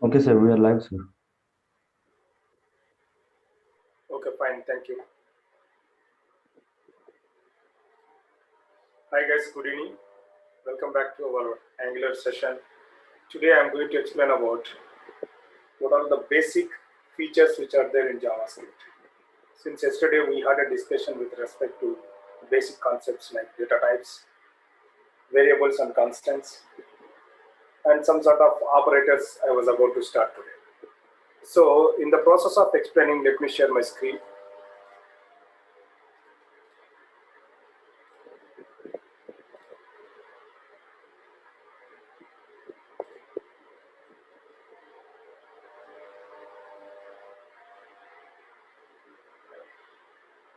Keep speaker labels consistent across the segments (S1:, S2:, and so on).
S1: Okay, sir, we are live, sir.
S2: Okay, fine. Thank you. Hi, guys. Good evening. Welcome back to our Angular session. Today, I'm going to explain about what are the basic features which are there in JavaScript. Since yesterday, we had a discussion with respect to basic concepts like data types, variables and constants, and some sort of operators I was about to start today. So, in the process of explaining, let me share my screen.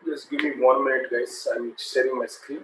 S2: Just give me 1 minute, guys. I'm sharing my screen.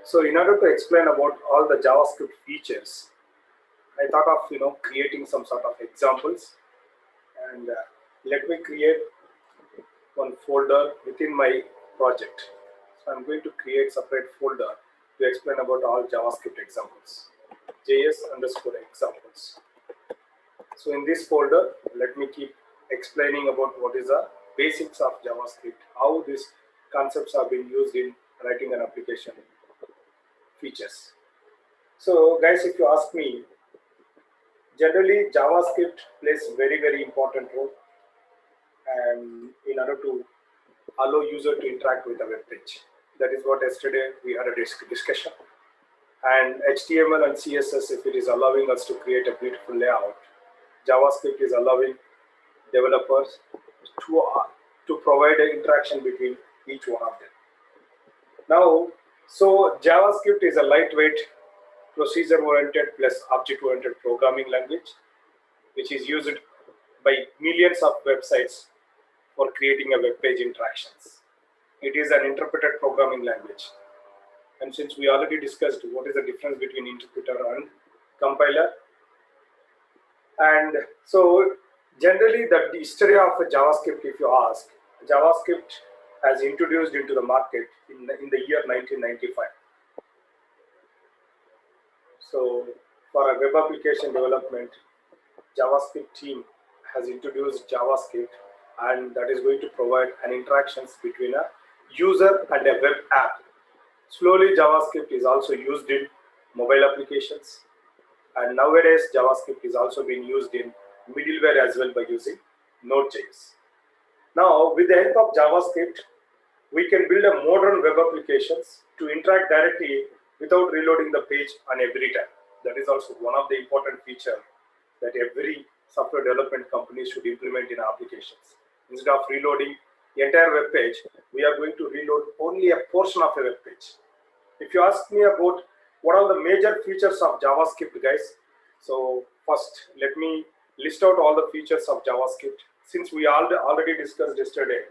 S2: So, in order to explain about all the JavaScript features, I thought of creating some sort of examples, and let me create one folder within my project. So I'm going to create separate folder to explain about all JavaScript examples, JS underscore examples. So in this folder, let me keep explaining about what is the basics of JavaScript, how these concepts have been used in writing an application features. So guys, if you ask me, generally JavaScript plays very important role and in order to allow user to interact with a web page. That is what yesterday we had a discussion. And HTML and CSS, if it is allowing us to create a beautiful layout, JavaScript is allowing developers to provide an interaction between each one of them. Now, so JavaScript is a lightweight, procedure-oriented plus object-oriented programming language, which is used by millions of websites for creating a web page interactions. It is an interpreted programming language. And since we already discussed what is the difference between interpreter and compiler, and so generally the history of JavaScript, if you ask, JavaScript has introduced into the market in the year 1995. So for a web application development, JavaScript team has introduced JavaScript, and that is going to provide an interactions between a user and a web app. Slowly, JavaScript is also used in mobile applications, and nowadays JavaScript is also being used in middleware as well by using Node.js. Now, with the help of JavaScript, we can build a modern web applications to interact directly without reloading the page on every time. That is also one of the important feature that every software development company should implement in applications. Instead of reloading the entire web page, we are going to reload only a portion of a web page. If you ask me about what are the major features of JavaScript, guys, so first let me list out all the features of JavaScript. Since we already discussed yesterday,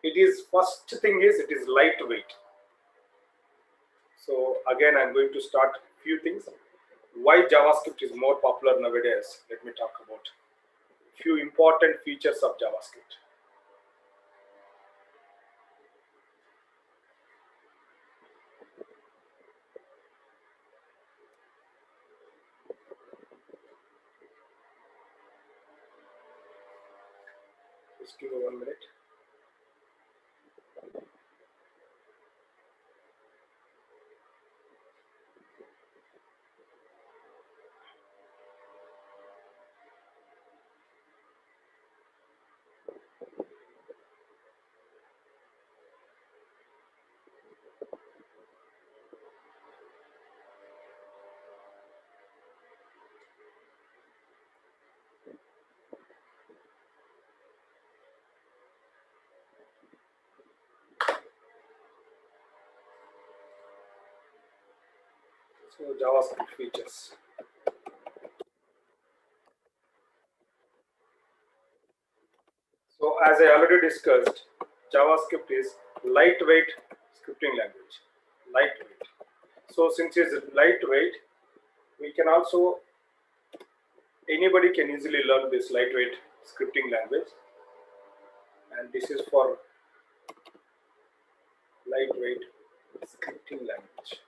S2: it is first thing is it is lightweight. So again, I'm going to start few things. Why JavaScript is more popular nowadays? Let me talk about few important features of JavaScript. Just give me 1 minute. So JavaScript features. So as I already discussed, JavaScript is lightweight scripting language. Lightweight. So since it's lightweight, we can also, anybody can easily learn this lightweight scripting language. And this is for lightweight scripting language.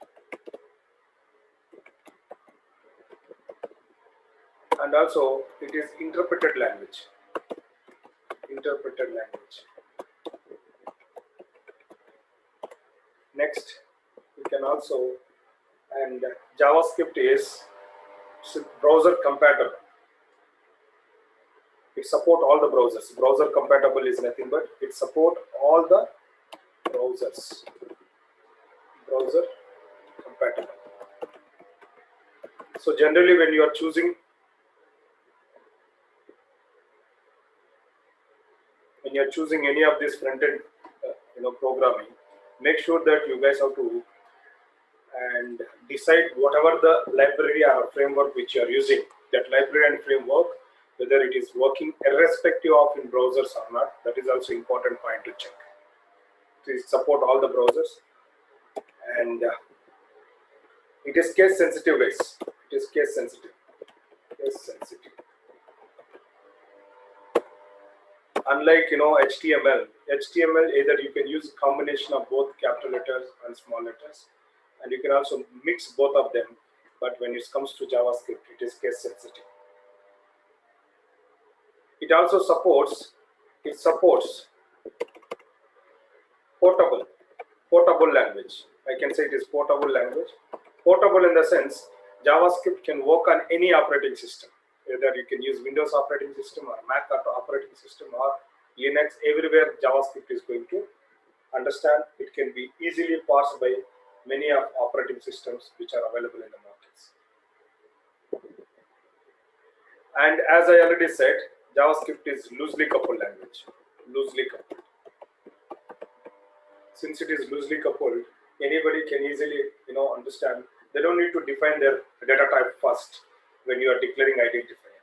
S2: And also it is interpreted language. Interpreted language. Next, we can also, and JavaScript is browser compatible. It support all the browsers. Browser compatible is nothing but it support all the browsers. Browser compatible. So generally, when you are choosing, any of this front-end, programming, make sure that you guys have to and decide whatever the library or framework which you are using, that library and framework, whether it is working irrespective of in browsers or not. That is also important point to check. It support all the browsers, and it is case sensitive, guys. It is case sensitive. Case sensitive. Unlike HTML, either you can use a combination of both capital letters and small letters, and you can also mix both of them. But when it comes to JavaScript, it is case sensitive. It also supports. It supports portable language. I can say it is portable language. Portable in the sense JavaScript can work on any operating system. Either you can use Windows operating system or Mac operating system or Linux. Everywhere JavaScript is going to understand. It can be easily parsed by many of operating systems which are available in the markets. And as I already said, JavaScript is loosely coupled language. Loosely coupled. Since it is loosely coupled, anybody can easily understand. They don't need to define their data type first when you are declaring identifier.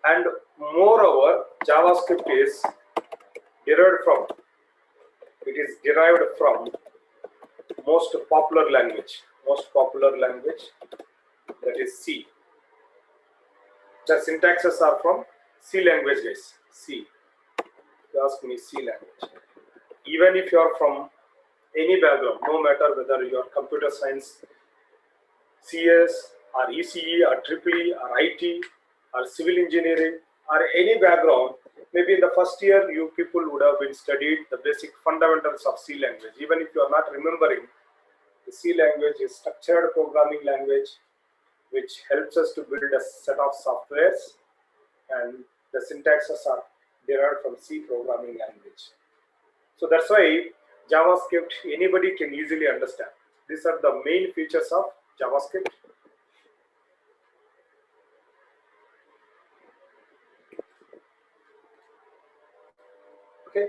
S2: And moreover, JavaScript is derived from most popular language, that is C. The syntaxes are from C language, guys. C. You ask me C language. Even if you are from any background, no matter whether you are computer science, CS or ECE or EEE or IT or civil engineering or any background, maybe in the first year you people would have been studied the basic fundamentals of C language. Even if you are not remembering, the C language is structured programming language which helps us to build a set of softwares, and the syntaxes are derived from C programming language. So that's why JavaScript anybody can easily understand. These are the main features of JavaScript. Okay.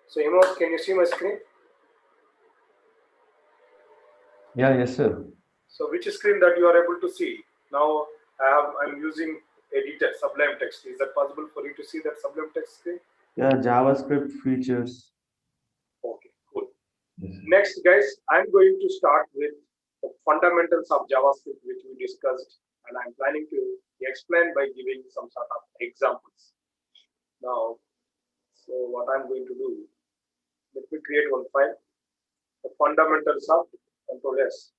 S2: So Hemant, can you see my screen?
S1: Yeah, yes, sir.
S2: So which screen that you are able to see? Now I'm using editor, Sublime Text. Is that possible for you to see that Sublime Text screen?
S1: Yeah, JavaScript features.
S2: Okay, cool.
S1: Yes.
S2: Next, guys, I'm going to start with the fundamentals of JavaScript which we discussed, and I'm planning to explain by giving some sort of examples. Now, so what I'm going to do, let me create one file, the fundamentals of Control S,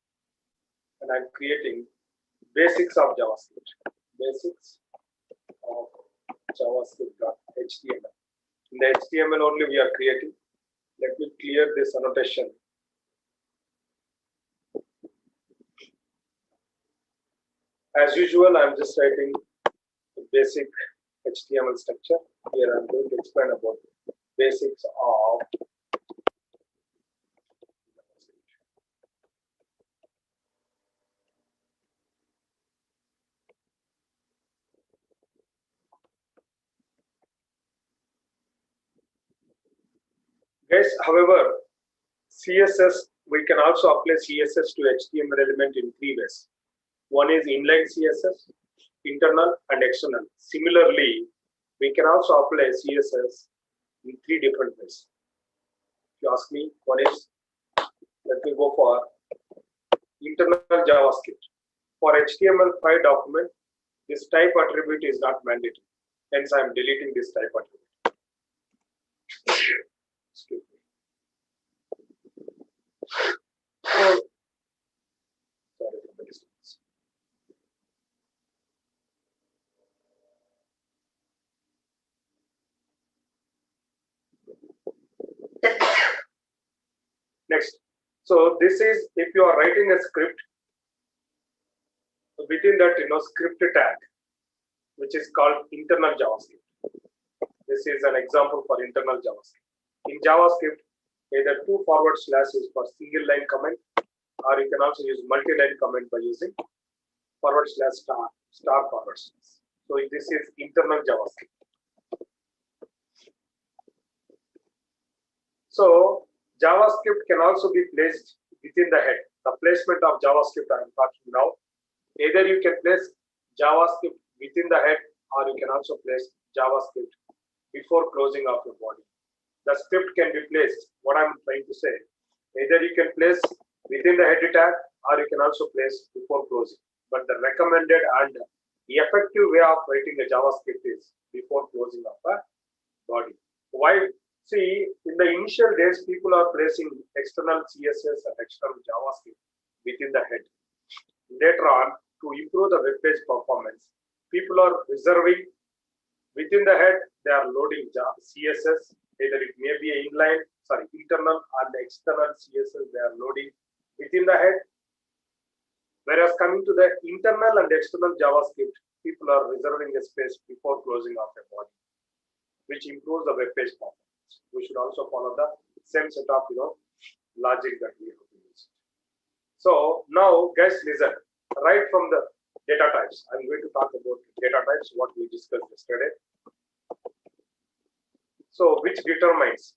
S2: and I'm creating basics of JavaScript. Basics of JavaScript.html. In the HTML only we are creating. Let me clear this annotation. As usual, I'm just writing the basic HTML structure. Here I'm going to explain about basics of Yes, however, CSS, we can also apply CSS to HTML element in three ways. One is inline CSS, internal and external. Similarly, we can also apply CSS in three different ways. If you ask me, one is, let me go for internal JavaScript. For HTML5 document, this type attribute is not mandatory. Hence, I am deleting this type attribute. Excuse me. Sorry for the distance. Next. So this is if you are writing a script, within that script tag, which is called internal JavaScript. This is an example for internal JavaScript. In JavaScript, either 2 forward slashes for single line comment, or you can also use multi-line comment by using forward slash star forward slash. So this is internal JavaScript. So JavaScript can also be placed within the head. The placement of JavaScript I am talking now. Either you can place JavaScript within the head, or you can also place JavaScript before closing of your body. The script can be placed, what I'm trying to say, either you can place within the head tag, or you can also place before closing. But the recommended and the effective way of writing a JavaScript is before closing of a body. Why? See, in the initial days, people are placing external CSS and external JavaScript within the head. Later on, to improve the web page performance, people are reserving within the head, they are loading CSS, either it may be internal and external CSS they are loading within the head. Whereas coming to the internal and external JavaScript, people are reserving a space before closing of a body, which improves the web page performance. We should also follow the same set of logic that we have to use. So now, guys, listen. Right from the data types, I'm going to talk about data types, what we discussed yesterday. So, which determines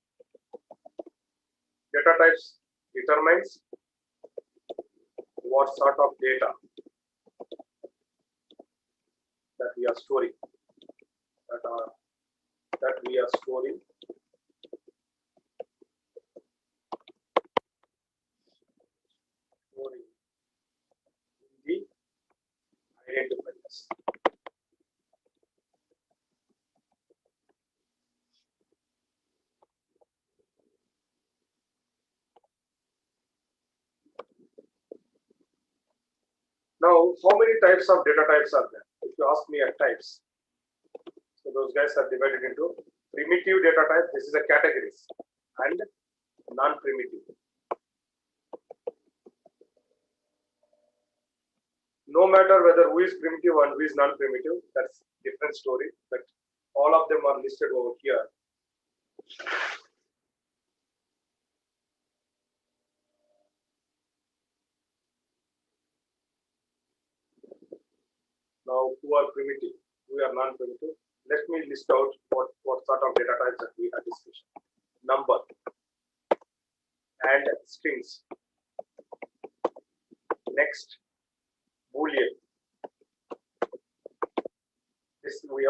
S2: data types determines what sort of data that we are storing, that we are storing in the identifiers. Now, how many types of data types are there? If you ask me at types, so those guys are divided into primitive data type, this is a categories, and non-primitive. No matter whether who is primitive and who is non-primitive, that's different story, but all of them are listed over here. Now, who are primitive, who are non-primitive? Let me list out what sort of data types that we had discussion. Number and strings. Next, Boolean. This we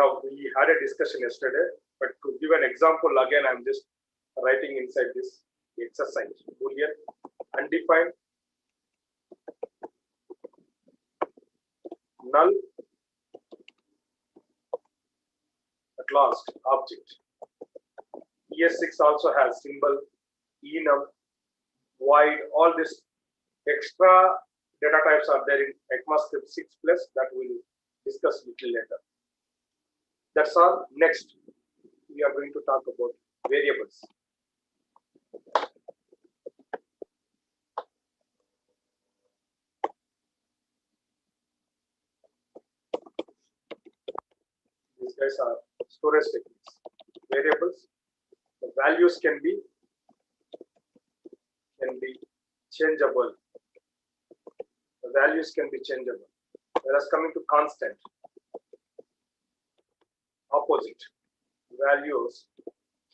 S2: had a discussion yesterday, but to give an example again, I'm just writing inside this exercise. Boolean, undefined, null, at last object. ES6 also has symbol, enum, void, all this extra data types are there in ECMAScript 6 plus that we'll discuss little later. That's all. Next, we are going to talk about variables. These guys are storage techniques. Variables, the values can be changeable. The values can be changeable. Whereas coming to constant, opposite, values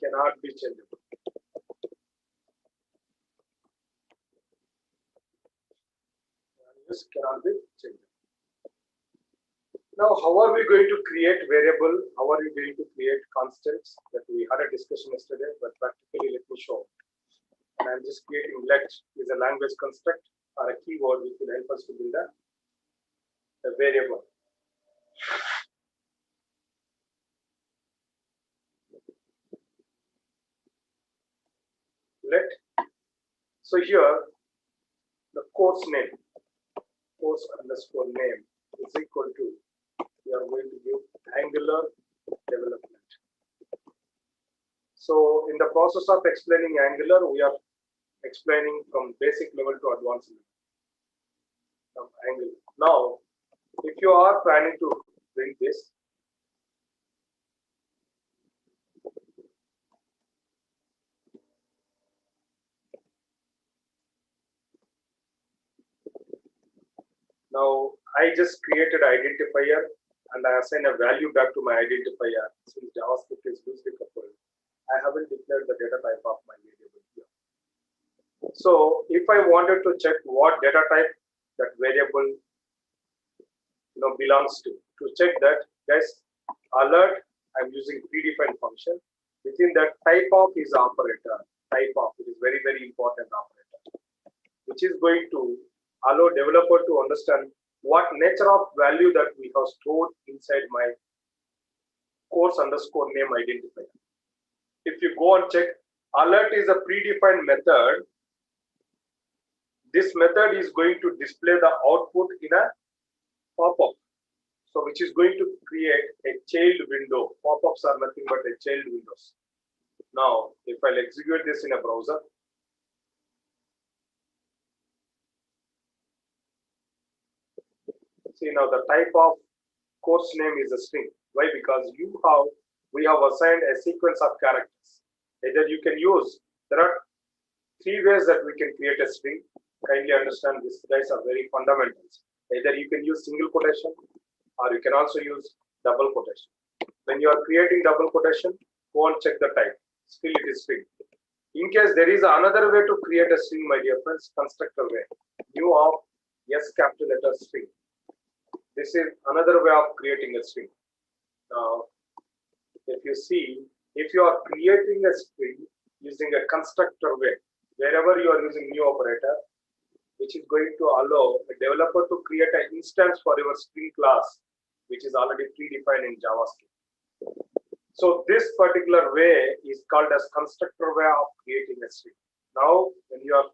S2: cannot be changeable. cannot be changed. Now, how are we going to create variable? How are we going to create constants? That we had a discussion yesterday, but practically let me show. And I'm just creating let is a language construct or a keyword which will help us to build a variable. Let. So here, the course name, course underscore name is equal to, we are going to give Angular development. So in the process of explaining Angular, we are explaining from basic level to advanced level of Angular. Now, if you are planning to bring this, now I just created identifier and I assign a value back to my identifier. Since JavaScript is loosely coupled, I haven't declared the data type of my variable here. So if I wanted to check what data type that variable belongs to check that, guys, alert, I'm using predefined function. Within that, type of is operator. Type of, it is very, very important operator, which is going to allow developer to understand what nature of value that we have stored inside my course underscore name identifier. If you go and check, alert is a predefined method. This method is going to display the output in a pop-up. So which is going to create a child window. Pop-ups are nothing but a child windows. Now, if I'll execute this in a browser, see now the type of course name is a string. Why? Because we have assigned a sequence of characters. Either you can use, there are three ways that we can create a string. Kindly understand these guys are very fundamentals. Either you can use single quotation or you can also use double quotation. When you are creating double quotation, go and check the type. Still it is string. In case there is another way to create a string, my dear friends, constructor way. New of S capital letter string. This is another way of creating a string. Now, if you see, if you are creating a string using a constructor way, wherever you are using new operator, which is going to allow a developer to create an instance for your string class, which is already predefined in JavaScript. So this particular way is called as constructor way of creating a string. Now, when you are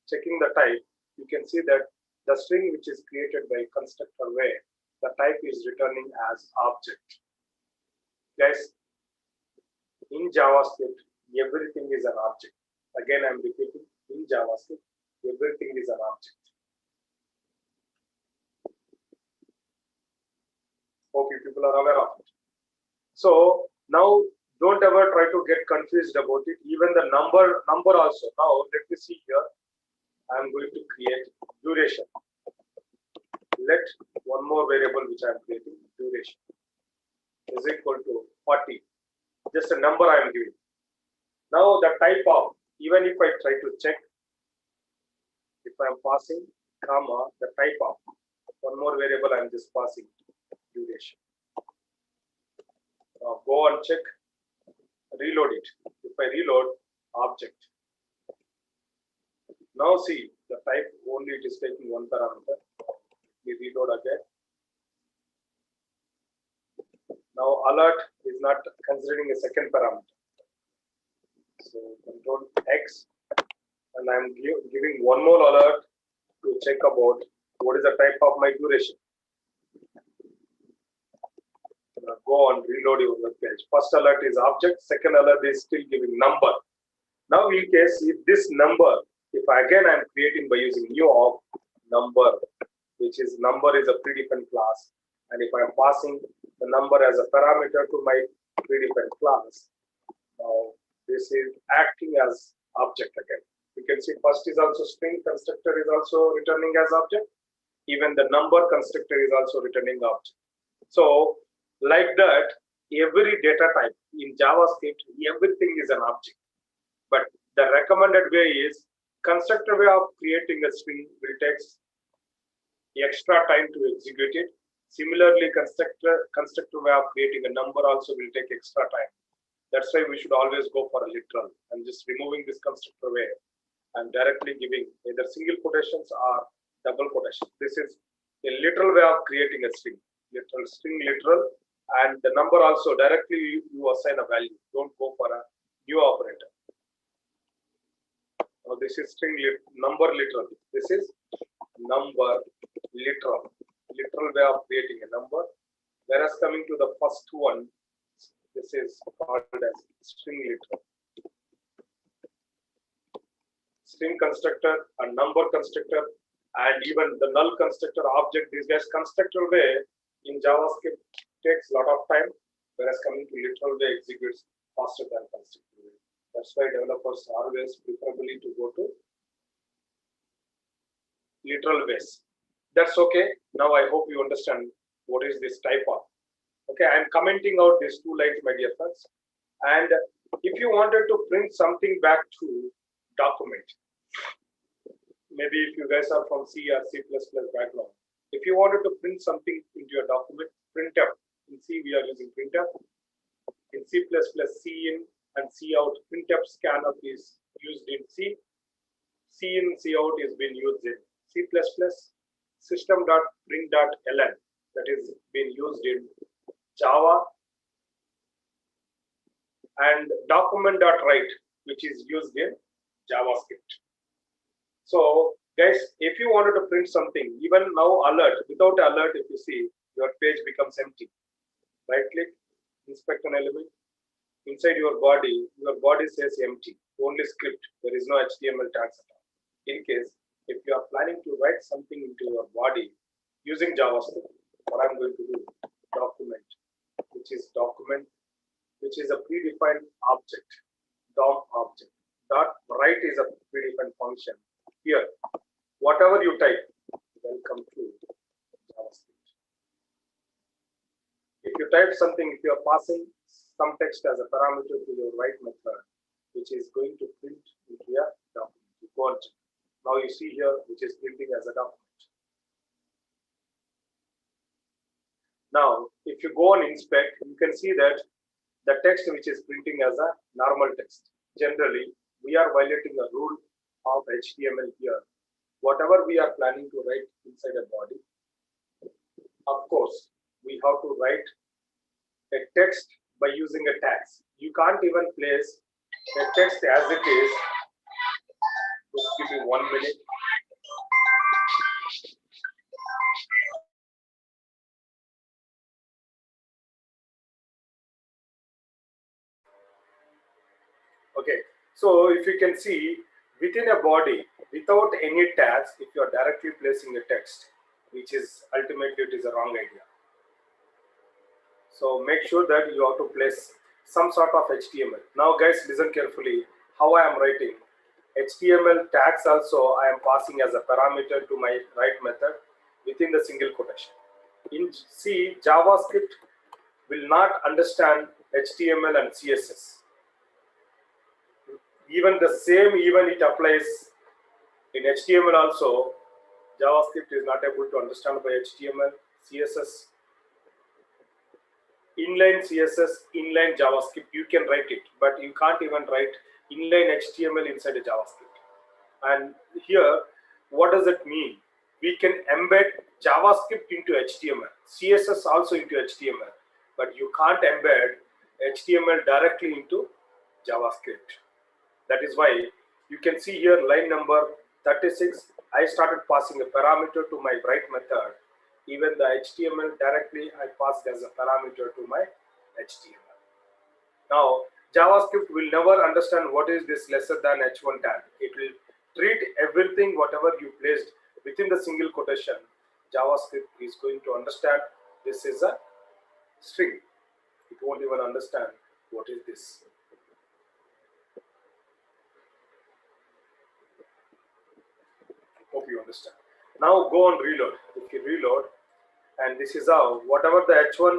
S2: checking the type, you can see that the string which is created by constructor way, the type is returning as object. Guys, in JavaScript, everything is an object. Again, I'm repeating, in JavaScript, everything is an object. Hope you people are aware of it. So now don't ever try to get confused about it. Even the number also. Now let me see here. I'm going to create duration. Let one more variable which I'm creating, duration, is equal to 40. Just a number I am giving. Now the type of, even if I try to check, if I am passing comma, the type of one more variable I am just passing duration. Now go and check, reload it. If I reload object, now see the type only it is taking one parameter. We reload again. Now alert is not considering a second parameter. So control X, and I'm giving one more alert to check about what is the type of my duration. Now go and reload your web page. First alert is object, second alert is still giving number. Now in case if this number, if again I'm creating by using new of number, which is number is a predefined class, and if I'm passing the number as a parameter to my predefined class, now this is acting as object again. You can see first is also string, constructor is also returning as object. Even the number constructor is also returning object. So like that, every data type in JavaScript, everything is an object. But the recommended way is constructor way of creating a string will take extra time to execute it. Similarly, constructor way of creating a number also will take extra time. That's why we should always go for a literal and just removing this constructor way and directly giving either single quotations or double quotation. This is a literal way of creating a string. Literal string literal, and the number also directly you assign a value. Don't go for a new operator. Now this is number literal. This is number literal. Literal way of creating a number. Whereas coming to the first one, this is called as string literal. String constructor, a number constructor, and even the null constructor object. These guys constructor way in JavaScript takes a lot of time, whereas coming to literal way executes faster than constructor way. That's why developers always preferably to go to literal ways. That's okay. Now I hope you understand what is this type of. Okay, I'm commenting out these two lines, my dear friends. And if you wanted to print something back to document, maybe if you guys are from C or C++ background, if you wanted to print something into your document, printf. In C, we are using printf. In C++, cin and cout, printf scanf is used in C. Cin, cout is being used in C++. System.print.ln, that is being used in Java, and document.write, which is used in JavaScript. So guys, if you wanted to print something, even now alert, without alert, if you see, your page becomes empty. Right click, inspect an element. Inside your body says empty, only script. There is no HTML tags at all. In case, if you are planning to write something into your body using JavaScript, what I'm going to do, document, which is a predefined object, DOM object. .write is a predefined function. Here, whatever you type, welcome to JavaScript. If you type something, if you are passing some text as a parameter to your write method, which is going to print into your document. You go and now you see here, which is printing as a document. Now, if you go and inspect, you can see that the text which is printing as a normal text. Generally, we are violating a rule of HTML here. Whatever we are planning to write inside a body, of course, we have to write a text by using a tags. You can't even place a text as it is. Just give me 1 minute. Okay, so if you can see, within a body, without any tags, if you are directly placing a text, which is ultimately it is a wrong idea. So make sure that you have to place some sort of HTML. Now guys, listen carefully how I am writing. HTML tags also I am passing as a parameter to my write method within the single quotation. In C, JavaScript will not understand HTML and CSS. Even the same, even it applies in HTML also. JavaScript is not able to understand by HTML, CSS. Inline CSS, inline JavaScript, you can write it, but you can't even write inline HTML inside a JavaScript. And here, what does it mean? We can embed JavaScript into HTML, CSS also into HTML, but you can't embed HTML directly into JavaScript. That is why you can see here line number 36, I started passing a parameter to my write method. Even the HTML directly I passed as a parameter to my HTML. Now, JavaScript will never understand what is this lesser than h1 tag. It will treat everything, whatever you placed within the single quotation. JavaScript is going to understand this is a string. It won't even understand what is this. Hope you understand. Now go on reload. If you reload, and this is how, whatever the h1,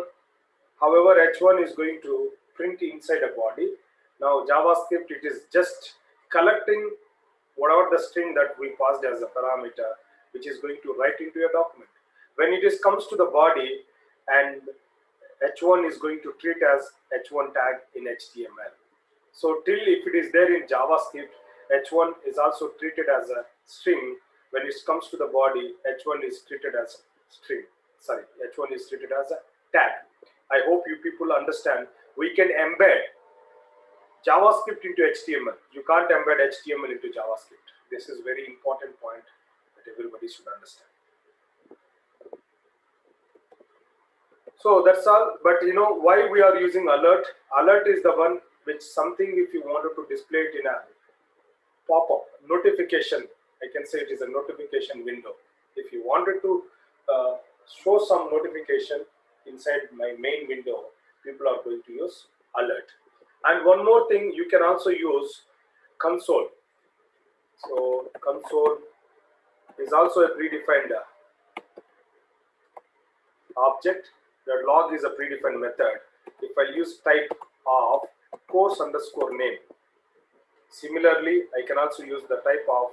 S2: however h1 is going to print inside a body. Now JavaScript, it is just collecting whatever the string that we passed as a parameter. which is going to write into your document. When it comes to the body, and H1 is going to treat as H1 tag in HTML. So till if it is there in JavaScript, H1 is also treated as a string. When it comes to the body, H1 is treated as string. Sorry, H1 is treated as a tag. I hope you people understand. We can embed JavaScript into HTML. You can't embed HTML into JavaScript. This is very important point that everybody should understand. So that's all. But you know why we are using alert? Alert is the one which something if you wanted to display it in a pop-up notification, I can say it is a notification window. If you wanted to show some notification inside my main window, people are going to use alert. And one more thing, you can also use console. So console is also a predefined object. The log is a predefined method. If I use type of course underscore name, similarly, I can also use the type of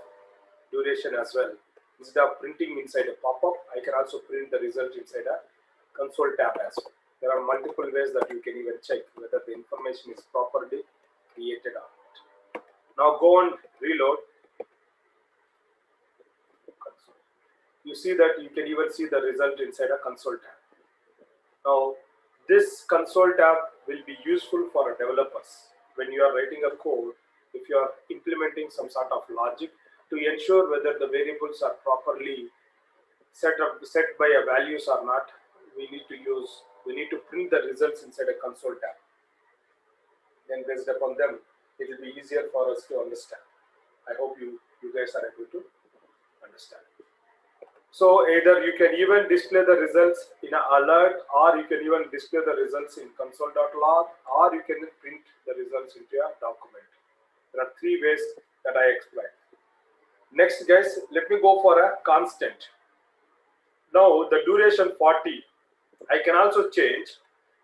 S2: duration as well. Instead of printing inside a pop-up, I can also print the result inside a console tab as well. There are multiple ways that you can even check whether the information is properly created or not. Now go and reload. You see that you can even see the result inside a console tab. Now, this console tab will be useful for developers when you are writing a code. If you are implementing some sort of logic to ensure whether the variables are properly set by a values or not, we need to print the results inside a console tab. Then based upon them, it will be easier for us to understand. I hope you guys are able to understand. So either you can even display the results in an alert, or you can even display the results in console.log, or you can print the results into a document. There are three ways that I explained. Next guys, let me go for a constant. Now the duration 40, I can also change.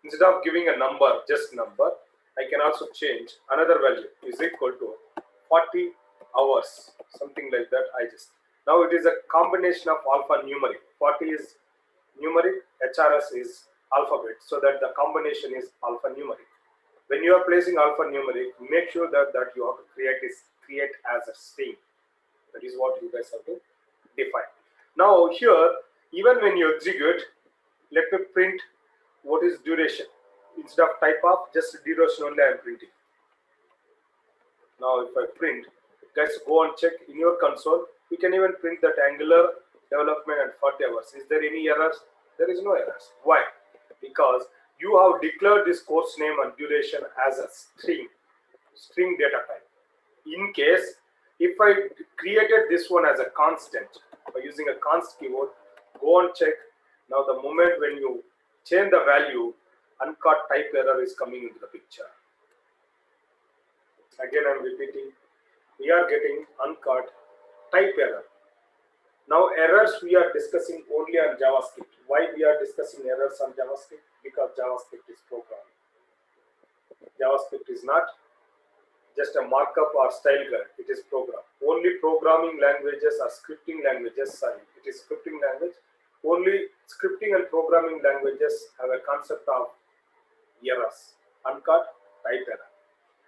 S2: Instead of giving a number, just number, I can also change another value is equal to 40 hours, something like that. Now it is a combination of alphanumeric. 40 is numeric, HRS is alphabet, so that the combination is alphanumeric. When you are placing alphanumeric, make sure that you have to create as a string. That is what you guys have to define. Now here, even when you execute, let me print what is duration. Instead of type of, just duration only I am printing. Now if I print, guys go and check in your console. You can even print that Angular development at 40 hours. Is there any errors? There is no errors. Why? Because you have declared this course name and duration as a string data type. In case, if I created this one as a constant by using a const keyword, go and check. Now the moment when you change the value, uncaught type error is coming into the picture. Again, I'm repeating, we are getting uncaught type error. Now errors we are discussing only on JavaScript. Why we are discussing errors on JavaScript? Because JavaScript is programming. JavaScript is not just a markup or style guide, it is program. Only programming languages are scripting languages, it is scripting language. Only scripting and programming languages have a concept of errors, uncaught type error.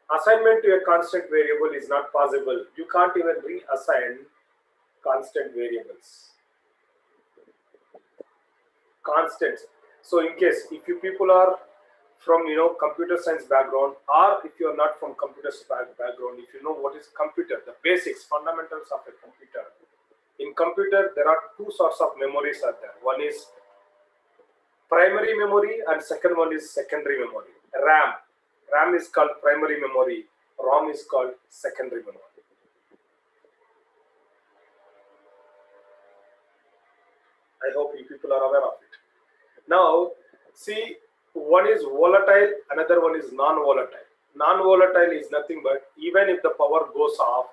S2: Assignment to a constant variable is not possible. You can't even reassign constant variables. Constants. So in case if you people are from computer science background, or if you are not from computer science background, if you know what is computer, the basics, fundamentals of a computer. In computer, there are two sorts of memories are there. One is primary memory and second one is secondary memory. RAM is called primary memory, ROM is called secondary memory. I hope you people are aware of it. Now, see, one is volatile, another one is non-volatile. Non-volatile is nothing but even if the power goes off,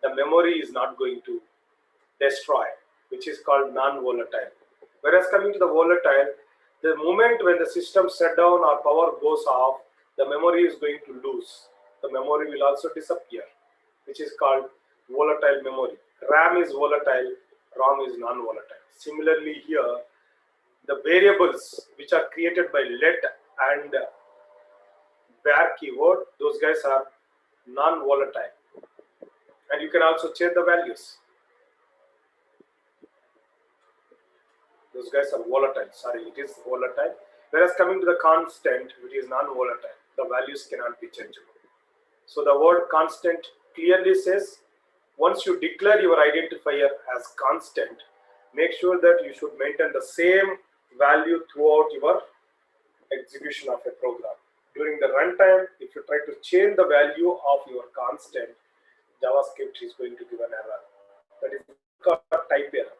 S2: the memory is not going to destroy, which is called non-volatile. Whereas coming to the volatile, the moment when the system shut down or power goes off, the memory is going to lose. The memory will also disappear, which is called volatile memory. RAM is volatile, ROM is non-volatile. Similarly here, the variables which are created by let and var keyword, those guys are non-volatile. And you can also change the values. Those guys are volatile. Sorry, it is volatile. Whereas coming to the constant, it is non-volatile. The values cannot be changeable. So the word constant clearly says, once you declare your identifier as constant, make sure that you should maintain the same value throughout your execution of a program. During the runtime, if you try to change the value of your constant, JavaScript is going to give an error. That is called type error.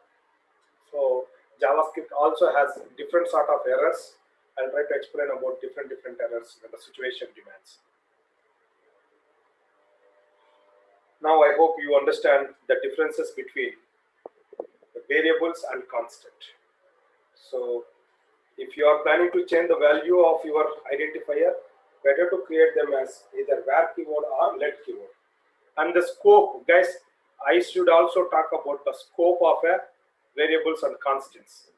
S2: So JavaScript also has different sort of errors. I'll try to explain about different errors when the situation demands. Now I hope you understand the differences between the variables and constant. So if you are planning to change the value of your identifier, better to create them as either var keyword or let keyword. And the scope, guys, I should also talk about the scope of a variables and constants.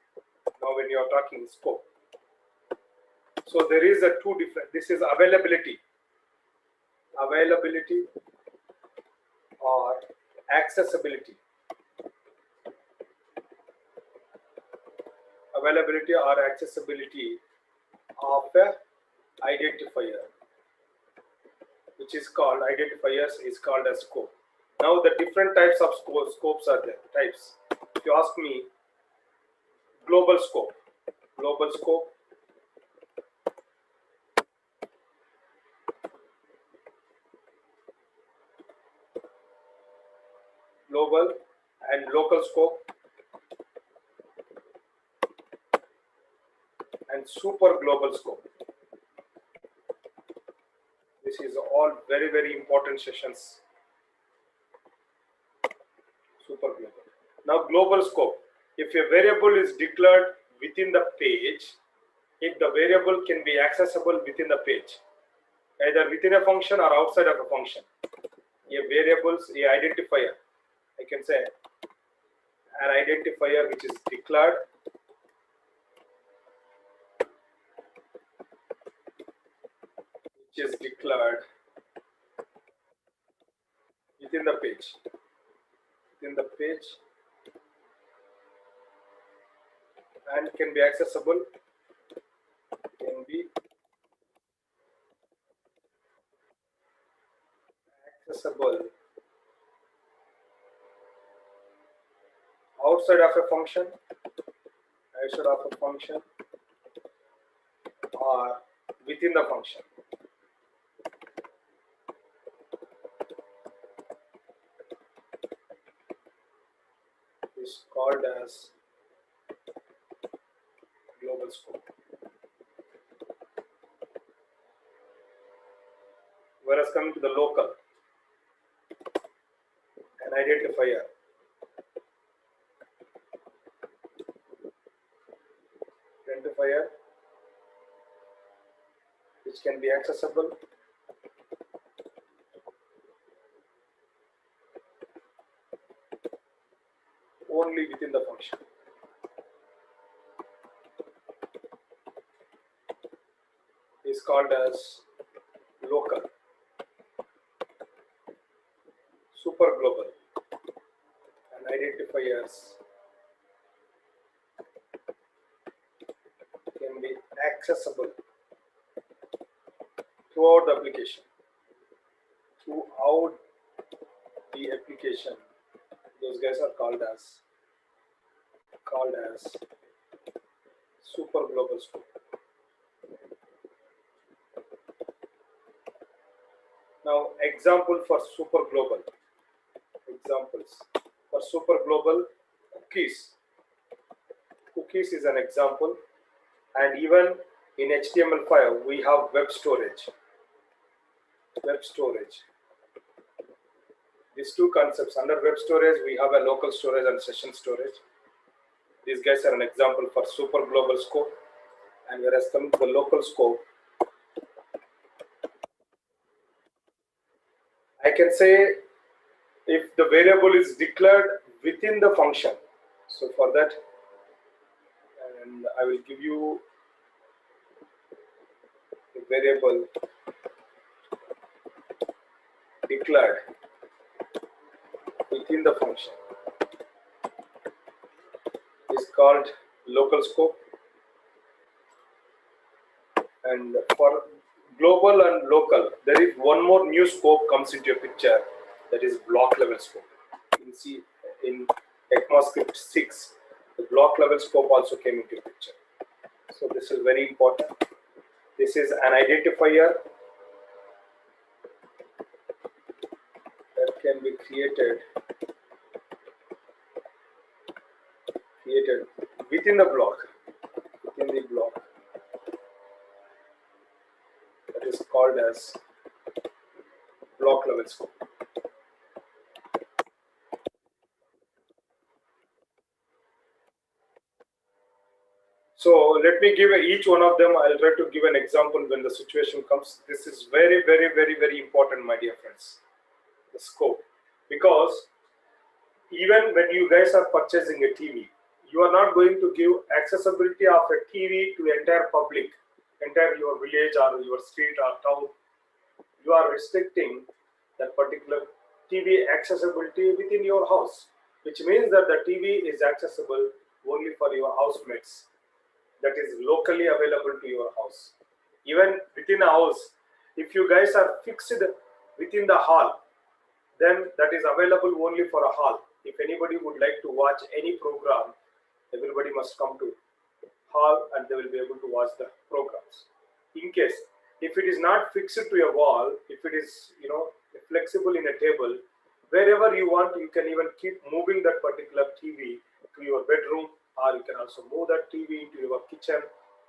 S2: Now when you are talking scope. So there is a two different, this is availability. Availability or accessibility. Availability or accessibility of a identifier, which is called identifiers, is called as scope. Now the different types of scopes are there. Types. If you ask me, global scope, global and local scope, and super global scope. This is all very important sessions. Super global. Now global scope. If a variable is declared within the page, if the variable can be accessible within the page, either within a function or outside of a function. A variables, a identifier, I can say an identifier which is declared within the page, and can be accessible, outside of a function, or within the function. Is called as global scope. Whereas coming to the local, an identifier which can be accessible only within the function. Is called as local. Super global and identifiers can be accessible throughout the application. Those guys are called as super global scope. Now, example for super global. Examples for super global: cookies. Cookies is an example, and even in HTML5 we have web storage. These two concepts. Under web storage we have a local storage and session storage. These guys are an example for super global scope. And whereas coming to the local scope, I can say if the variable is declared within the function, So for that, and I will give you a variable declared within the function is called local scope, and for global and local there is one more new scope comes into your picture, that is block level scope. You can see in ECMAScript 6 the block level scope also came into picture. So this is very important. This is an identifier that can be created within the block, that is called as block level scope. So let me give each one of them. I'll try to give an example when the situation comes. This is very, very, very, very important, my dear friends. The scope, because even when you guys are purchasing a TV, you are not going to give accessibility of a TV to entire public, entire your village or your street or town. You are restricting that particular TV accessibility within your house, which means that the TV is accessible only for your housemates, that is locally available to your house. Even within a house, if you guys are fixed within the hall, then that is available only for a hall. If anybody would like to watch any program, everybody must come to hall and they will be able to watch the programs. In case if it is not fixed to a wall, if it is flexible in a table, wherever you want, you can even keep moving that particular TV to your bedroom, or you can also move that TV into your kitchen,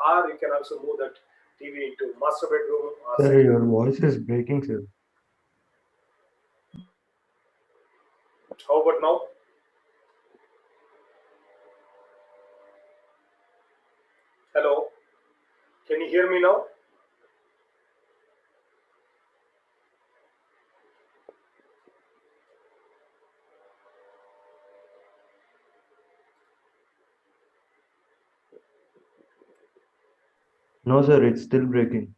S2: or you can also move that TV into master bedroom.
S1: Sir, your voice is breaking, sir.
S2: How about now? Hello, can you hear me now?
S1: No, sir, it's still breaking.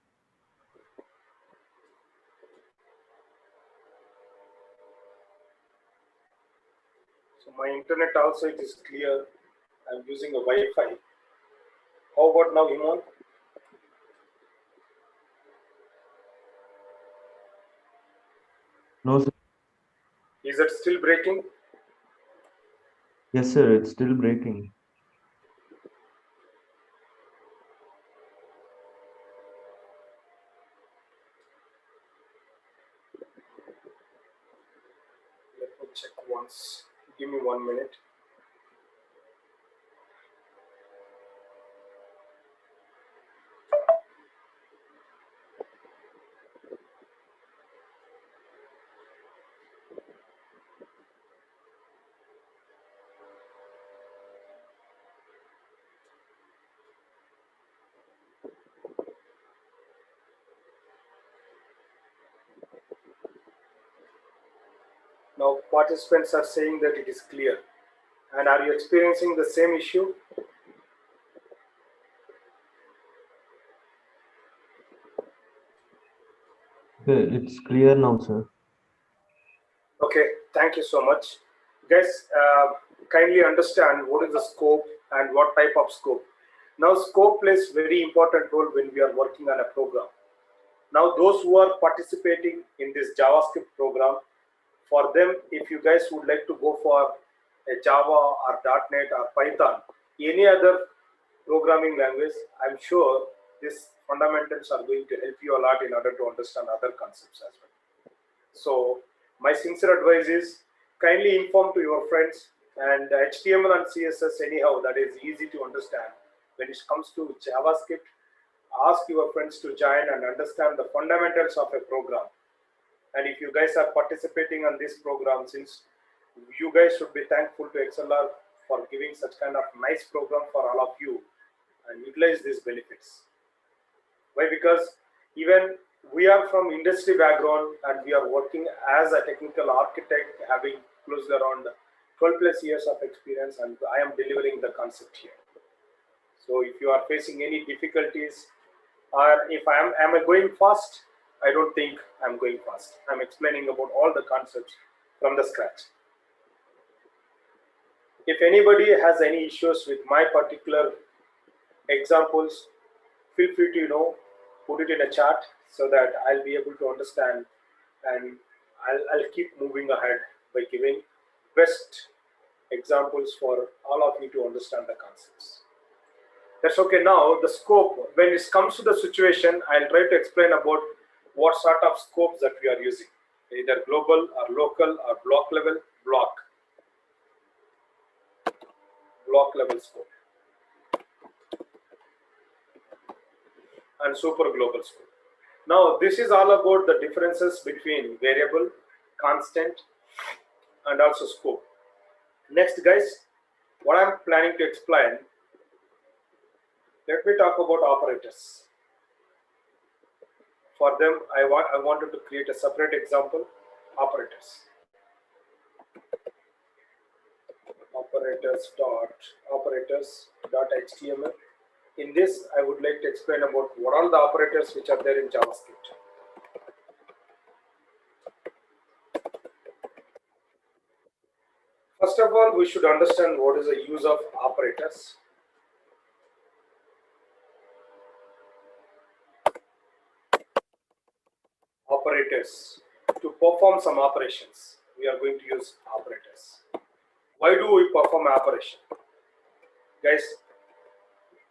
S2: So my internet also it is clear. I'm using a Wi-Fi. How about now, Iman?
S1: No, sir.
S2: Is it still breaking?
S1: Yes, sir, it's still breaking.
S2: Let me check once. Give me 1 minute. Now participants are saying that it is clear. And are you experiencing the same issue?
S1: Okay, it's clear now, sir.
S2: Okay, thank you so much. Guys, kindly understand what is the scope and what type of scope. Now scope plays very important role when we are working on a program. Now those who are participating in this JavaScript program, for them, if you guys would like to go for a Java or .NET or Python, any other programming language, I'm sure these fundamentals are going to help you a lot in order to understand other concepts as well. So my sincere advice is kindly inform to your friends, and HTML and CSS anyhow, that is easy to understand. When it comes to JavaScript, ask your friends to join and understand the fundamentals of a program. And if you guys are participating on this program, since you guys should be thankful to XLR for giving such kind of nice program for all of you and utilize these benefits. Why? Because even we are from industry background and we are working as a technical architect, having close around 12 plus years of experience, and I am delivering the concept here. So if you are facing any difficulties, or if am I going fast, I don't think I'm going fast. I'm explaining about all the concepts from the scratch. If anybody has any issues with my particular examples, feel free to put it in a chat so that I'll be able to understand, and I'll keep moving ahead by giving best examples for all of you to understand the concepts. That's okay. Now the scope, when it comes to the situation, I'll try to explain about what sort of scopes that we are using, either global or local or block level scope and super global scope. Now this is all about the differences between variable, constant, and also scope. Next, guys, what I'm planning to explain, let me talk about operators. For them, I wanted to create a separate example, operators. Operators.html. In this, I would like to explain about what are the operators which are there in JavaScript. First of all, we should understand what is the use of operators. Operators. To perform some operations, we are going to use operators. Why do we perform operation? Guys,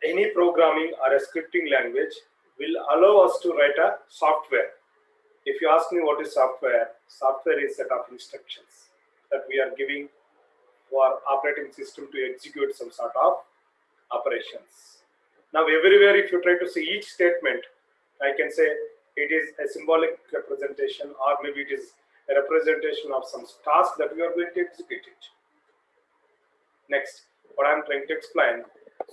S2: any programming or a scripting language will allow us to write a software. If you ask me what is software, software is a set of instructions that we are giving for operating system to execute some sort of operations. Now everywhere, if you try to see each statement, I can say it is a symbolic representation, or maybe it is a representation of some task that we are going to execute it. Next, what I'm trying to explain.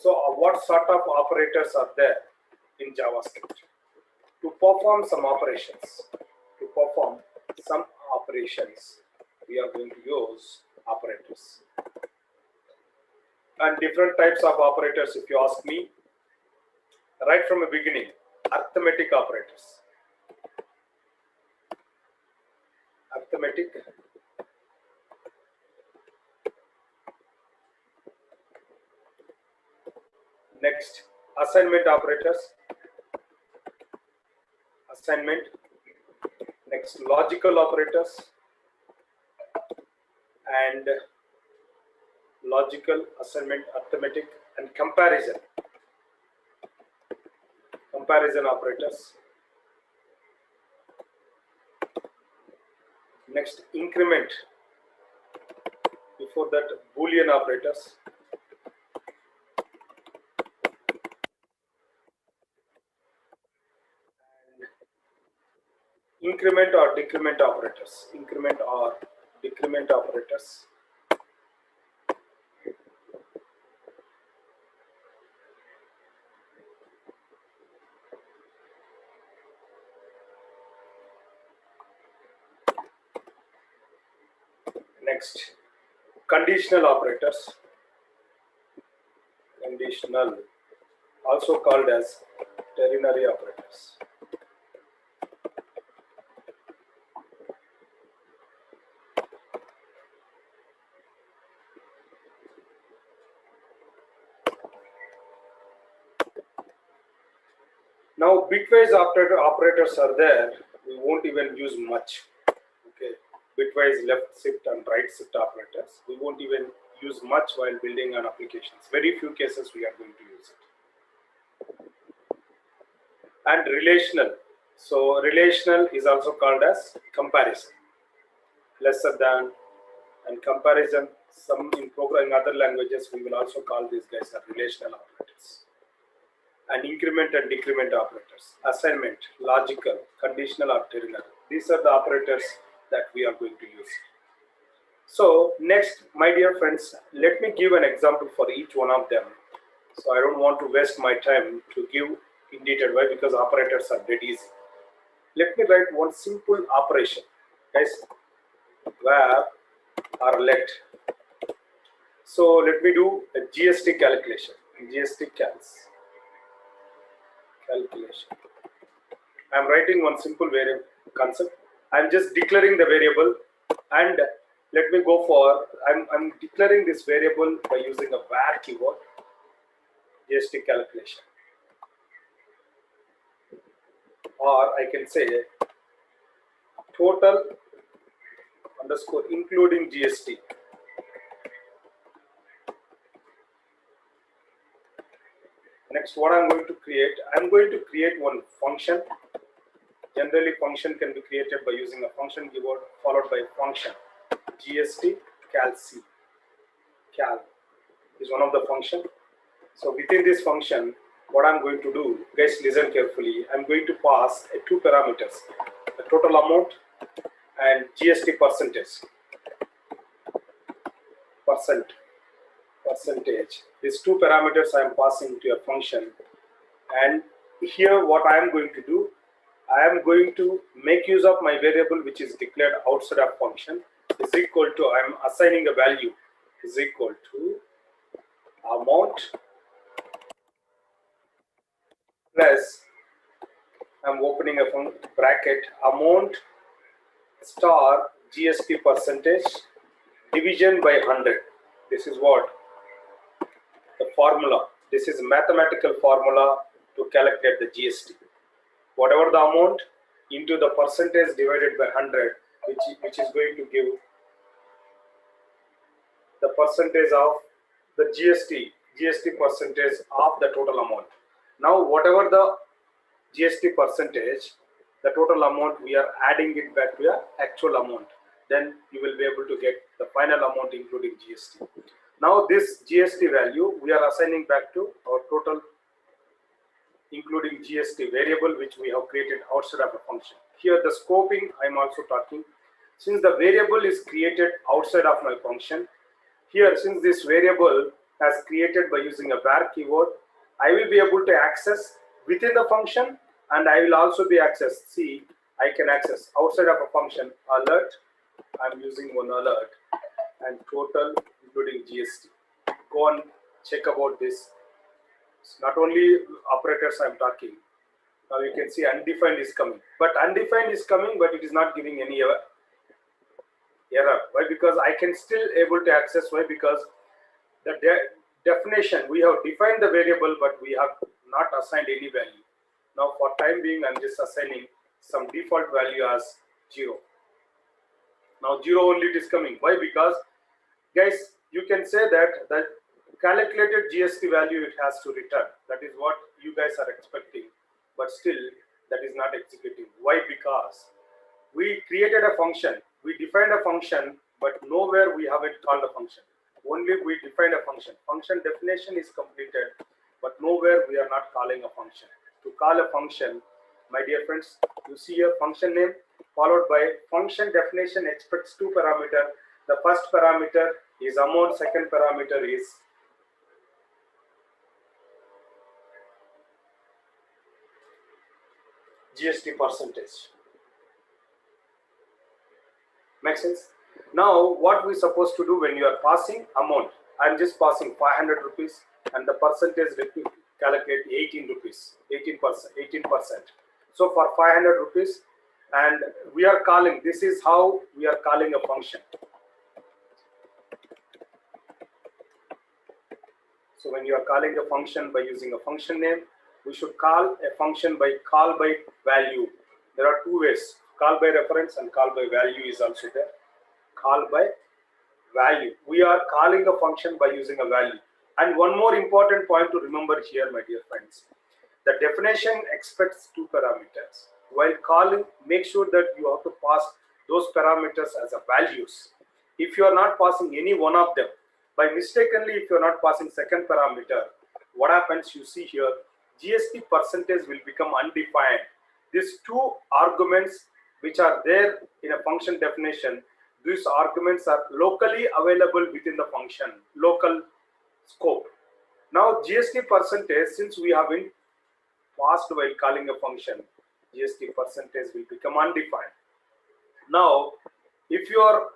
S2: So what sort of operators are there in JavaScript? To perform some operations, we are going to use operators. And different types of operators, if you ask me, right from the beginning, arithmetic operators. Next, assignment operators. Next, logical operators. And logical, assignment, arithmetic, and comparison operators. Next, increment. Before that, Boolean operators. And increment or decrement operators. Next, conditional operators. Also called as ternary operators. Now, bitwise operators are there. We won't even use much. Okay, bitwise left shift and right shift operators. We won't even use much while building an applications. Very few cases we are going to use it. And relational. So relational is also called as comparison. Lesser than and comparison. Some in other languages we will also call these guys as relational operators. And increment and decrement operators, assignment, logical, conditional, or ternary. These are the operators that we are going to use. So next, my dear friends, let me give an example for each one of them. So I don't want to waste my time to give in detail. Why? Because operators are dead easy. Let me write one simple operation, guys. Where or let So let me do a GST calculation. GST calculation. I'm writing one simple variable concept. I'm just declaring the variable, and let me go for, I'm declaring this variable by using a var keyword, GST calculation. Or I can say total underscore including GST. Next, what I'm going to create, I'm going to create one function. Generally, function can be created by using a function keyword followed by function. GST calc. Cal is one of the function. So within this function, what I'm going to do, guys, listen carefully. I'm going to pass two parameters, the total amount and GST percentage. Percentage. These two parameters I am passing to a function, and here what I am going to do, I am going to make use of my variable which is declared outside of function is equal to, I am assigning a value is equal to amount plus, I'm opening a bracket, amount star GST percentage division by 100. This is what the formula. This is mathematical formula to calculate the GST. Whatever the amount into the percentage divided by 100, which is going to give the percentage of the GST percentage of the total amount. Now, whatever the GST percentage, the total amount, we are adding it back to the actual amount. Then you will be able to get the final amount including GST. Now, this GST value we are assigning back to our total including GST variable which we have created outside of a function. Here the scoping I am also talking. Since the variable is created outside of my function, here since this variable has created by using a var keyword, I will be able to access within the function, and I will also be accessed. See, I can access outside of a function alert. I'm using one alert and total including GST. Go and check about this. It's not only operators I'm talking. Now you can see undefined is coming, but undefined is coming, but it is not giving any error. Why? Because I can still able to access. Why? Because the definition, we have defined the variable, but we have not assigned any value. Now for time being, I'm just assigning some default value as 0. Now 0 only it is coming. Why? Because guys, you can say that the calculated GST value it has to return. That is what you guys are expecting, but still that is not executing. Why? Because we created a function, we defined a function, but nowhere we haven't called a function. Only we defined a function. Function definition is completed, but nowhere we are not calling a function. To call a function, my dear friends, you see a function name followed by function definition expects two parameters. The first parameter is amount, second parameter is GST percentage. Make sense? Now, what we supposed to do when you are passing amount? I'm just passing 500 rupees and the percentage calculate 18 rupees, 18%. So for 500 rupees, and we are calling, this is how we are calling a function. So when you are calling a function by using a function name, we should call a function by call by value. There are two ways, call by reference and call by value is also there. Call by value. We are calling a function by using a value. And one more important point to remember here, my dear friends. The definition expects two parameters. While calling, make sure that you have to pass those parameters as a values. If you are not passing any one of them, by mistakenly, if you are not passing second parameter, what happens, you see here, GST percentage will become undefined. These two arguments which are there in a function definition, these arguments are locally available within the function, local scope. Now GST percentage, since we have been passed while calling a function, GST percentage will become undefined. Now, if you are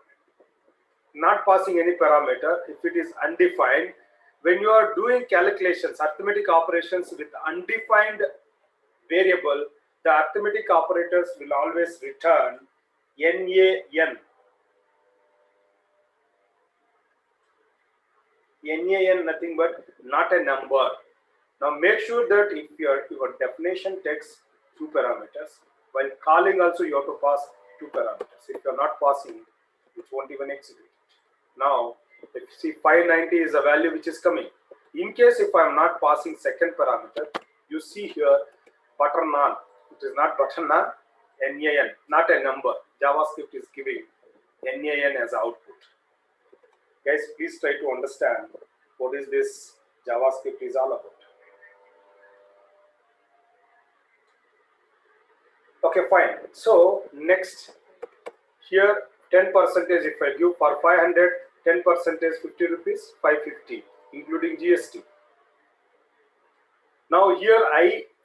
S2: not passing any parameter, if it is undefined, when you are doing calculations, arithmetic operations with undefined variable, the arithmetic operators will always return NaN. NaN nothing but not a number. Now make sure that if your definition takes two parameters, while calling also you have to pass two parameters. If you are not passing, it won't even execute. Now, if you see 590 is a value which is coming. In case if I am not passing second parameter, you see here butter naan. It is not butter naan, NaN, not a number. JavaScript is giving NaN as output. Guys, please try to understand what is this JavaScript is all about. Okay, fine. So next, here 10% if I give for 500, 10% 50 rupees, 550, including GST. Now here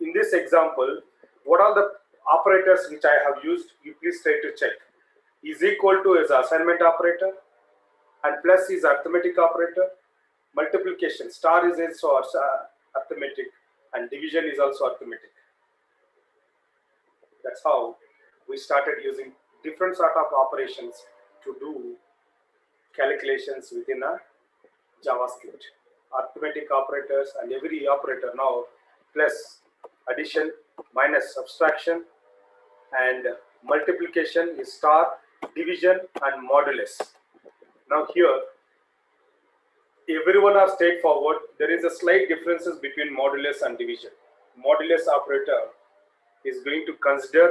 S2: in this example, what are the operators which I have used? You please try to check. Is equal to is assignment operator, and plus is arithmetic operator. Multiplication, star is also arithmetic, and division is also arithmetic. That's how we started using different sort of operations to do calculations within a JavaScript. Arithmetic operators and every operator now, plus addition, minus subtraction, and multiplication is star, division, and modulus. Now here, everyone are straightforward. There is a slight differences between modulus and division. Modulus operator is going to consider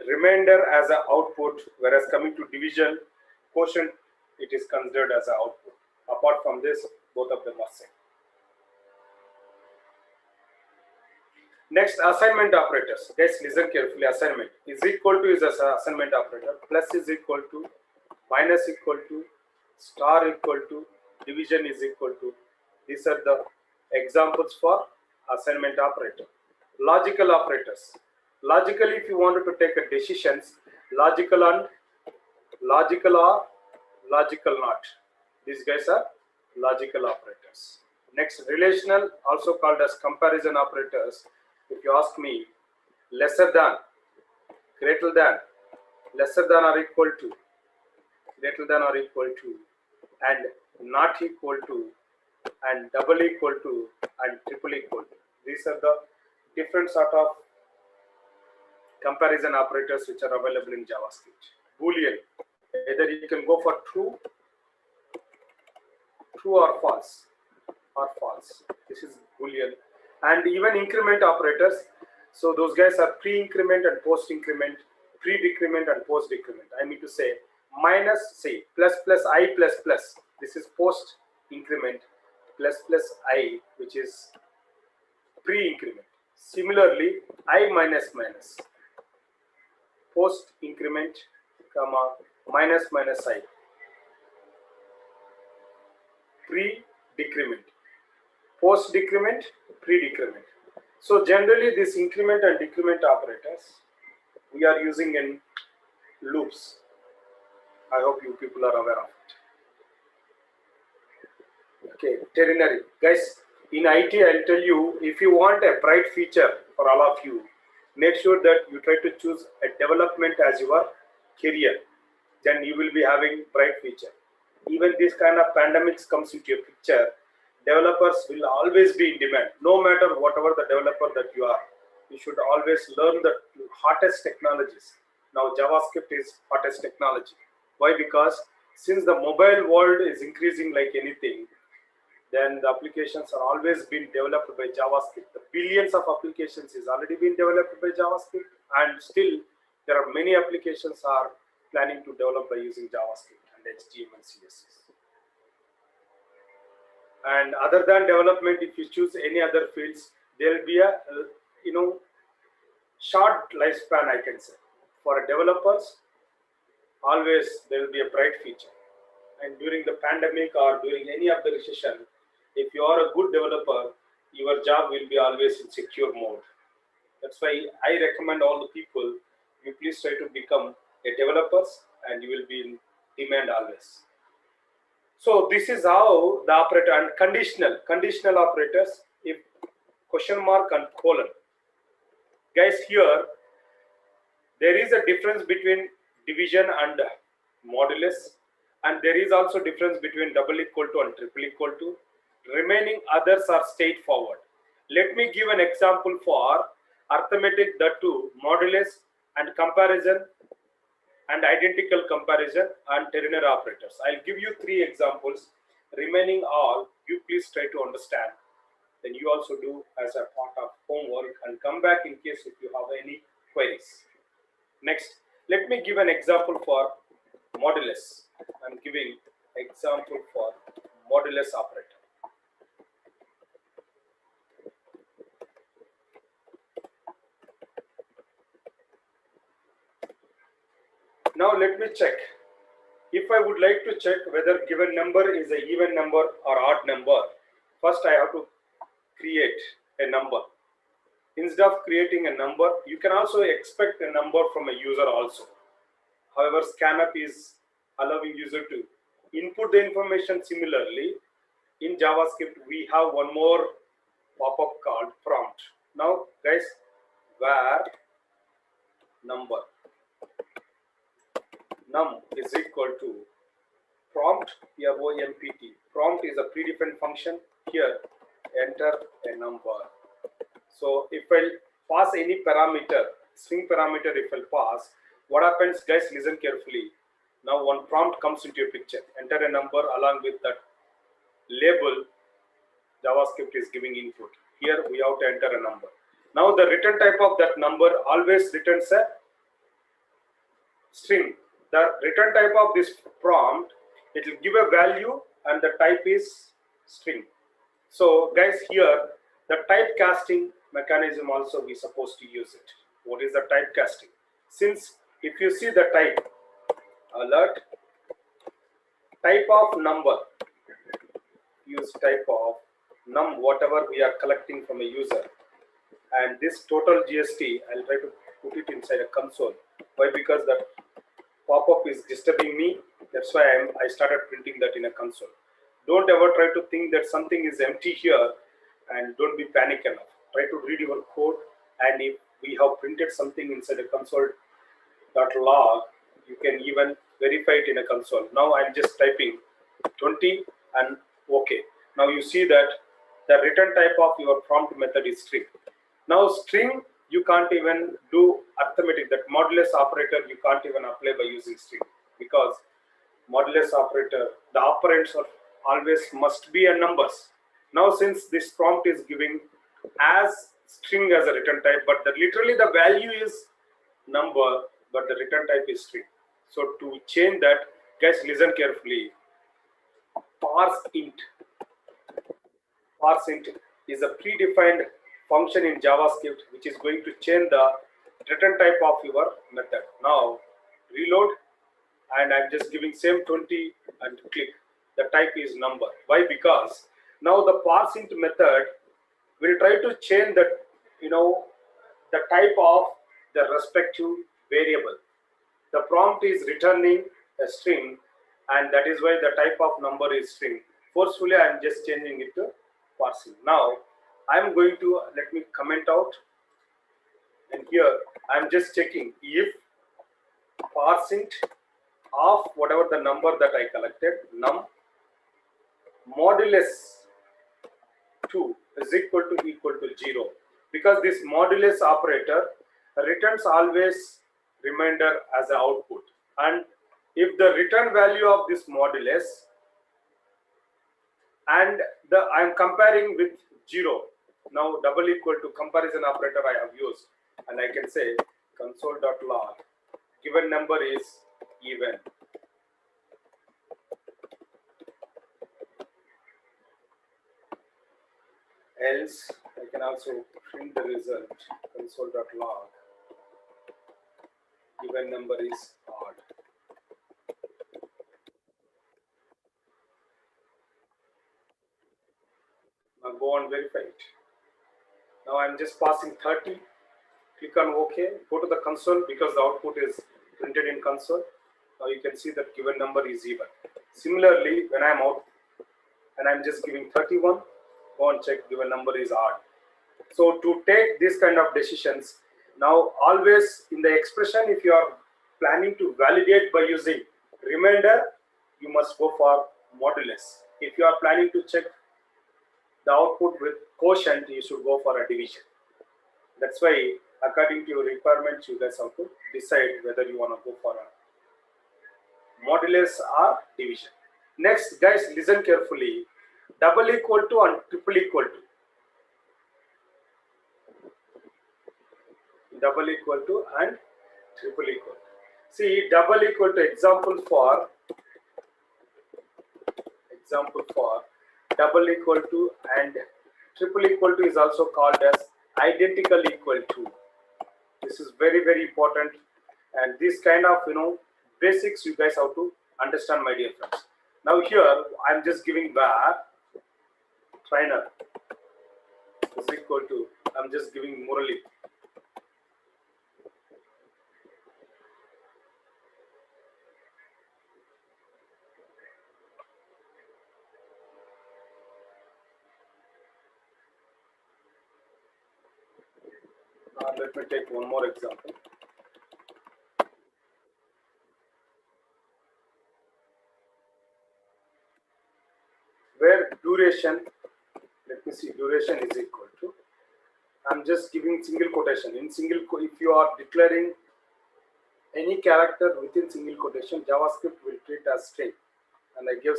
S2: remainder as an output, whereas coming to division, quotient, it is considered as an output. Apart from this, both of them are same. Next, assignment operators. Guys, listen carefully. Assignment is equal to is an assignment operator. Plus is equal to, minus equal to, star equal to, division is equal to. These are the examples for assignment operator. Logical operators. Logically, if you wanted to take a decisions, logical and logical or logical not. These guys are logical operators. Next, relational, also called as comparison operators. If you ask me, lesser than, greater than, lesser than or equal to, greater than or equal to, and not equal to, and double equal to, and triple equal to. These are the different sort of comparison operators which are available in JavaScript. Boolean, either you can go for true or false, This is Boolean. And even increment operators. So those guys are pre-increment and post-increment, pre-decrement and post-decrement. I mean to say minus, say plus plus I plus plus. This is post-increment, plus plus I, which is pre-increment. Similarly, I minus minus, post-increment, comma, minus minus I, pre-decrement, post-decrement, pre-decrement. So generally this increment and decrement operators we are using in loops. I hope you people are aware of it. Okay, ternary. Guys, in IT I'll tell you, if you want a bright future for all of you, make sure that you try to choose a development as your career. Then you will be having bright future. Even this kind of pandemics comes into your picture, developers will always be in demand. No matter whatever the developer that you are, you should always learn the hottest technologies. Now JavaScript is hottest technology. Why? Because since the mobile world is increasing like anything, then the applications are always being developed by JavaScript. The billions of applications is already been developed by JavaScript, and still there are many applications are planning to develop by using JavaScript and HTML, CSS. And other than development, if you choose any other fields, there will be a short lifespan, I can say. For developers, always there will be a bright future. And during the pandemic or during any of the recession, if you are a good developer, your job will be always in secure mode. That's why I recommend all the people, you please try to become a developers and you will be in demand always. So this is how the operator and conditional operators, if question mark and colon. Guys, here there is a difference between division and modulus, and there is also difference between double equal to and triple equal to. Remaining others are straightforward. Let me give an example for arithmetic, that too modulus and comparison and identical comparison and ternary operators. I'll give you 3 examples. Remaining all, you please try to understand. Then you also do as a part of homework and come back in case if you have any queries. Next, let me give an example for modulus. I'm giving example for modulus operator. Now let me check. If I would like to check whether given number is an even number or odd number, first I have to create a number. Instead of creating a number, you can also expect a number from a user also. However, scanf is allowing user to input the information. Similarly, in JavaScript, we have one more pop-up called prompt. Now, guys, where number num is equal to prompt, PROMPT. Prompt is a predefined function. Here, enter a number. So if I pass any parameter, string parameter, if I pass, what happens, guys, listen carefully. Now one prompt comes into your picture. Enter a number along with that label. JavaScript is giving input. Here we have to enter a number. Now the return type of that number always returns a string. The return type of this prompt, it will give a value and the type is string. So guys, here the typecasting mechanism also we supposed to use it. What is the typecasting? Since if you see the type alert, type of number, use type of num, whatever we are collecting from a user, and this total GST, I'll try to put it inside a console. Why? Because the pop-up is disturbing me. That's why I started printing that in a console. Don't ever try to think that something is empty here, and don't be panic enough. Try to read your code, and if we have printed something inside a console.log, you can even verify it in a console. Now I'm just typing 20 and OK. Now you see that the return type of your prompt method is string. Now string, you can't even do arithmetic. That modulus operator you can't even apply by using string, because modulus operator, the operands are always must be a numbers. Now since this prompt is giving as string as a return type, but literally the value is number, but the return type is string. So to change that, guys, listen carefully. ParseInt. ParseInt is a predefined function in JavaScript which is going to change the return type of your method. Now reload, and I'm just giving same 20 and click. The type is number. Why? Because now the parseInt method will try to change the the type of the respective variable. The prompt is returning a string, and that is why the type of number is string. Forcefully, I'm just changing it to parsing. Now I'm going to let me comment out, and here I'm just checking if parseInt of whatever the number that I collected, num modulus 2 is equal to 0, because this modulus operator returns always remainder as an output, and if the return value of this modulus and I am comparing with 0, now double equal to comparison operator I have used, and I can say console.log given number is even. Else I can also print the result console.log given number is odd. Now go and verify it. Now I'm just passing 30. Click on OK. Go to the console because the output is printed in console. Now you can see that given number is even. Similarly, when I'm out and I'm just giving 31, go and check given number is odd. So to take this kind of decisions, now always in the expression, if you are planning to validate by using remainder, you must go for modulus. If you are planning to check the output with quotient, you should go for a division. That's why according to your requirements, you guys have to decide whether you want to go for a modulus or division. Next, guys, listen carefully. Double equal to and triple equal to. Double equal to and triple equal to. See, double equal to example for double equal to and triple equal to is also called as identical equal to. This is very, very important, and this kind of basics you guys have to understand, my dear friends. Now here I'm just giving var trainer is equal to, I'm just giving Murali. Let me take one more example. Where duration, let me see, duration is equal to, I'm just giving single quotation. In single, if you are declaring any character within single quotation, JavaScript will treat as string, and I guess,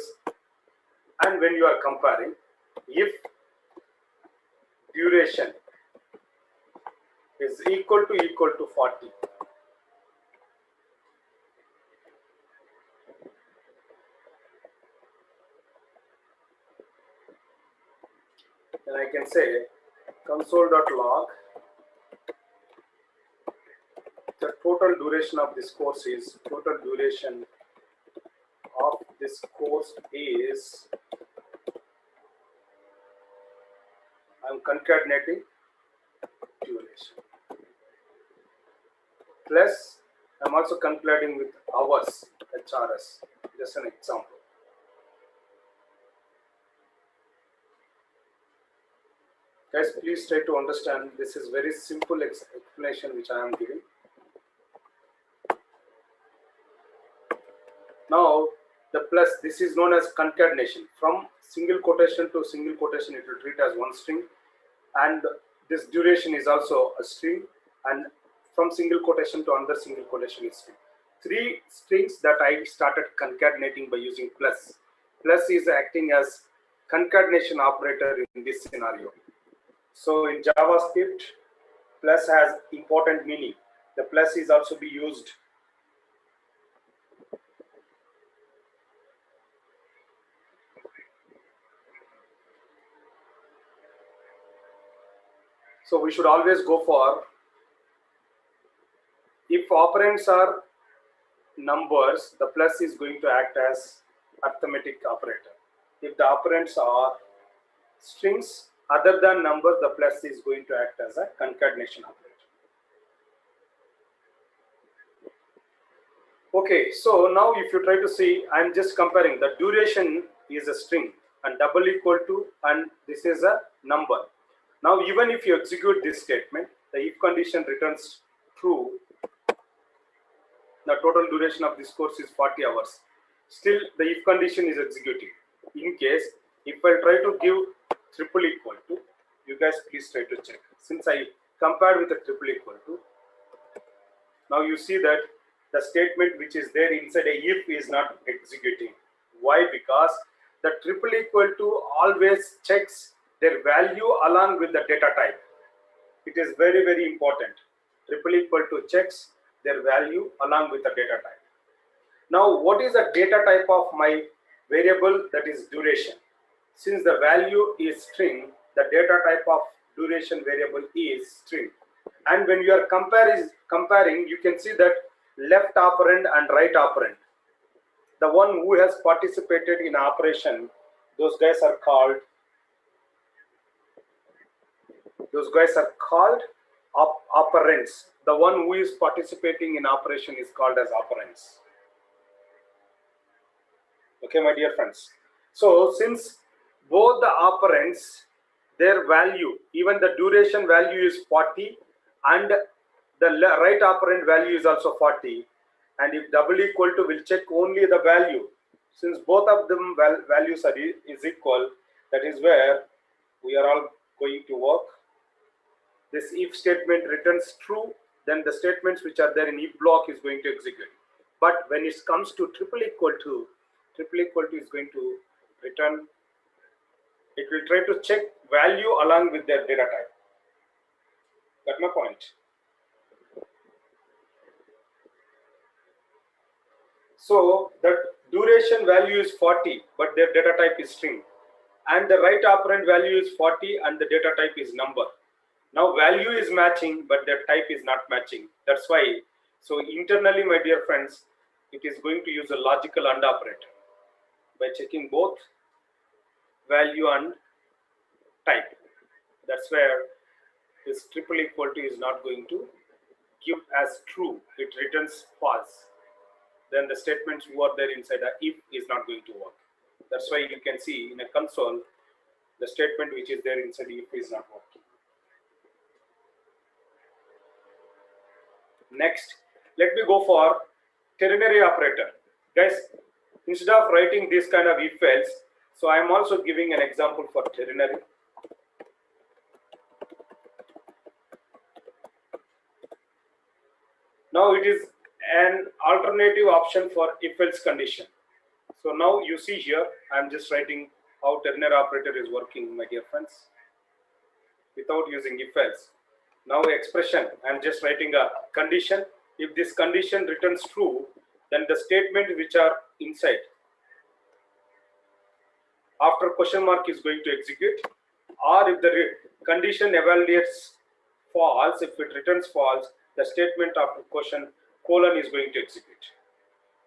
S2: and when you are comparing, if duration is equal to 40, then I can say console.log, the total duration of this course is, total duration of this course is, I'm concatenating duration, plus I'm also concatenating with hours, HRS, just an example. Guys, please try to understand, this is very simple explanation which I am giving. Now the plus, this is known as concatenation. From single quotation to single quotation, it will treat as one string, and this duration is also a string, and from single quotation to another single quotation is string. Three strings that I started concatenating by using plus. Plus is acting as concatenation operator in this scenario. So in JavaScript, plus has important meaning. The plus is also be used so we should always go for, if operands are numbers, the plus is going to act as arithmetic operator. If the operands are strings other than numbers, the plus is going to act as a concatenation operator. Okay, so now if you try to see, I'm just comparing, the duration is a string and double equal to, and this is a number. Now even if you execute this statement, the if condition returns true, the total duration of this course is 40 hours. Still the if condition is executing. In case if I try to give triple equal to, you guys please try to check. Since I compared with the triple equal to, now you see that the statement which is there inside a if is not executing. Why? Because the triple equal to always checks their value along with the data type. It is very, very important. Triple equal to checks their value along with the data type. Now what is the data type of my variable? That is duration. Since the value is string, the data type of duration variable is string. And when you are comparing, you can see that left operand and right operand, the one who has participated in operation, those guys are called operands. The one who is participating in operation is called as operands. Okay, my dear friends. So since both the operands, their value, even the duration value is 40 and the right operand value is also 40, and if double equal to, we'll check only the value. Since both of them values are is equal, that is where we are all going to work. This if statement returns true, then the statements which are there in if block is going to execute. But when it comes to triple equal to is going to return, it will try to check value along with their data type. Got my point? So that duration value is 40, but their data type is string. And the right operand value is 40 and the data type is number. Now value is matching, but their type is not matching. That's why, so internally, my dear friends, it is going to use a logical AND operator by checking both value and type. That's where this triple equal to is not going to give as true. It returns false. Then the statements who are there inside the if is not going to work. That's why you can see in a console, the statement which is there inside if is not working. Next, let me go for ternary operator. Guys, instead of writing this kind of if else, so I am also giving an example for ternary. Now it is an alternative option for if else condition. So now you see here, I am just writing how ternary operator is working, my dear friends, without using if else. Now expression, I am just writing a condition. If this condition returns true, then the statement which are inside after question mark is going to execute, or if the condition evaluates false, if it returns false, the statement after question colon is going to execute.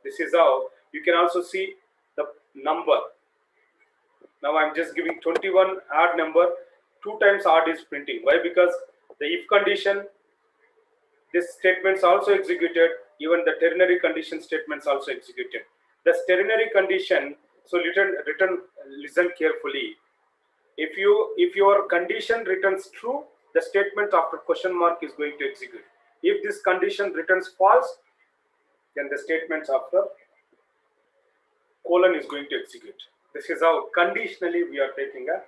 S2: This is how you can also see the number. Now I'm just giving 21 odd number, 2 times odd is printing. Why? Because the if condition, this statements also executed, even the ternary condition statements also executed. The ternary condition, so listen carefully. If your condition returns true, the statement after question mark is going to execute. If this condition returns false, then the statements after colon is going to execute. This is how conditionally we are taking a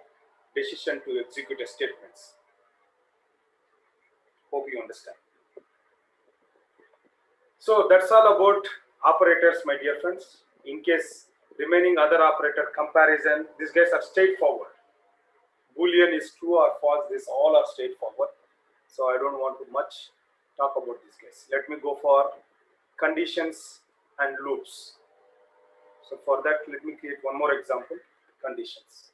S2: decision to execute a statements. Hope you understand. So that's all about operators, my dear friends. In case remaining other operator comparison, these guys are straightforward. Boolean is true or false, these all are straightforward. So I don't want to much talk about these guys. Let me go for conditions and loops. So for that, let me create one more example, conditions.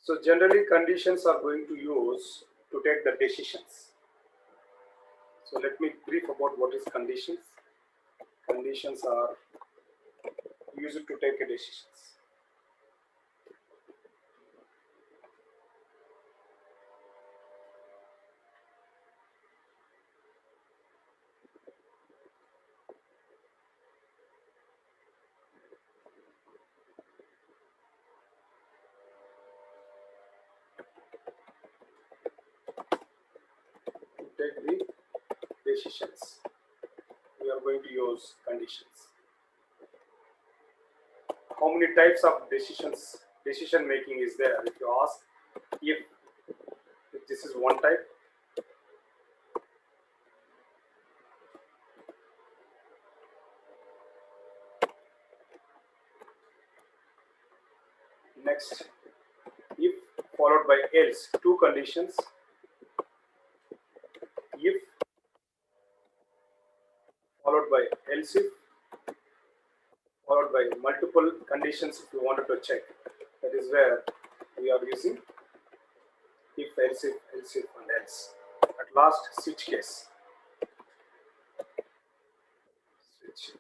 S2: So generally conditions are going to use to take the decisions. So let me brief about what is conditions. Conditions are used to take a decisions. To take the decisions, we are going to use conditions. How many types of decision making is there? If you ask, if this is one type, next if followed by else, two conditions, if followed by else if, followed by multiple conditions if you wanted to check. That is where we are using if, else if and else. At last, switch case. Switch.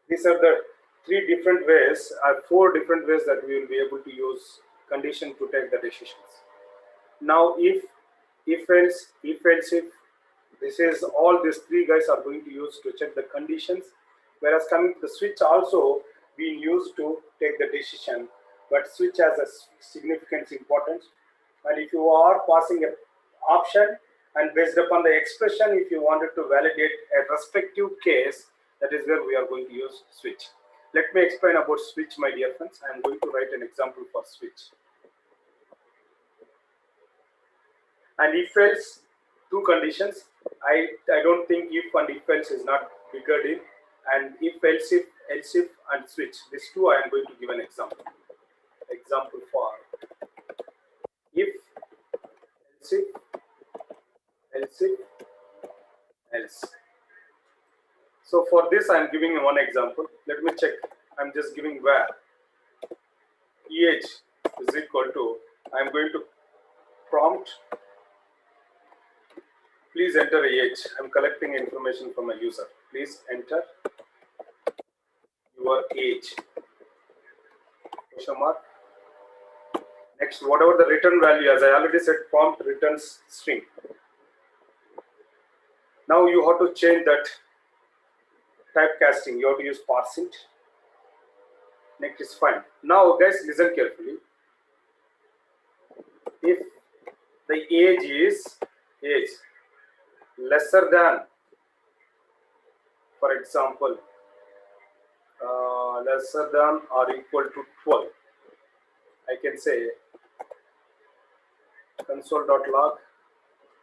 S2: These are the three different ways, or four different ways that we will be able to use condition to take the decisions. Now, if else if, this is all these three guys are going to use to check the conditions. Whereas coming to the switch also being used to take the decision, but switch has a significant importance. And if you are passing an option and based upon the expression, if you wanted to validate a respective case, that is where we are going to use switch. Let me explain about switch, my dear friends. I am going to write an example for switch. And if else, two conditions. I don't think if and if else is not figured in. And if else if and switch. These two I am going to give an example. Example for if, else if, else. So for this I am giving one example. Let me check. I am just giving where EH is equal to, I am going to prompt, please enter age. I'm collecting information from a user. Please enter your age. Question mark. Next, whatever the return value, as I already said, prompt returns string. Now you have to change that typecasting. You have to use parsing. Next is fine. Now, guys, listen carefully. If the age is lesser than, for example, lesser than or equal to 12, I can say console.log.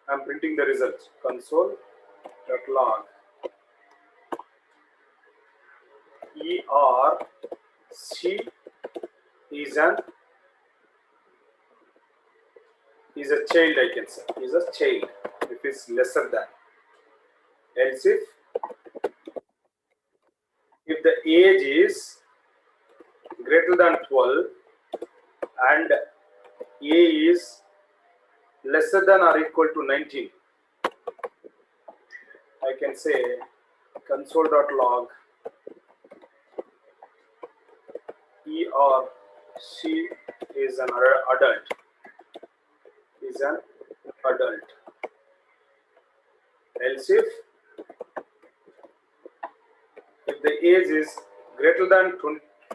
S2: I'm printing the results. Console.log ERC is a child, I can say. Is a child if it's lesser than. Else if the age is greater than 12 and A is lesser than or equal to 19, I can say console.log ERC is an adult. Else if the age is greater than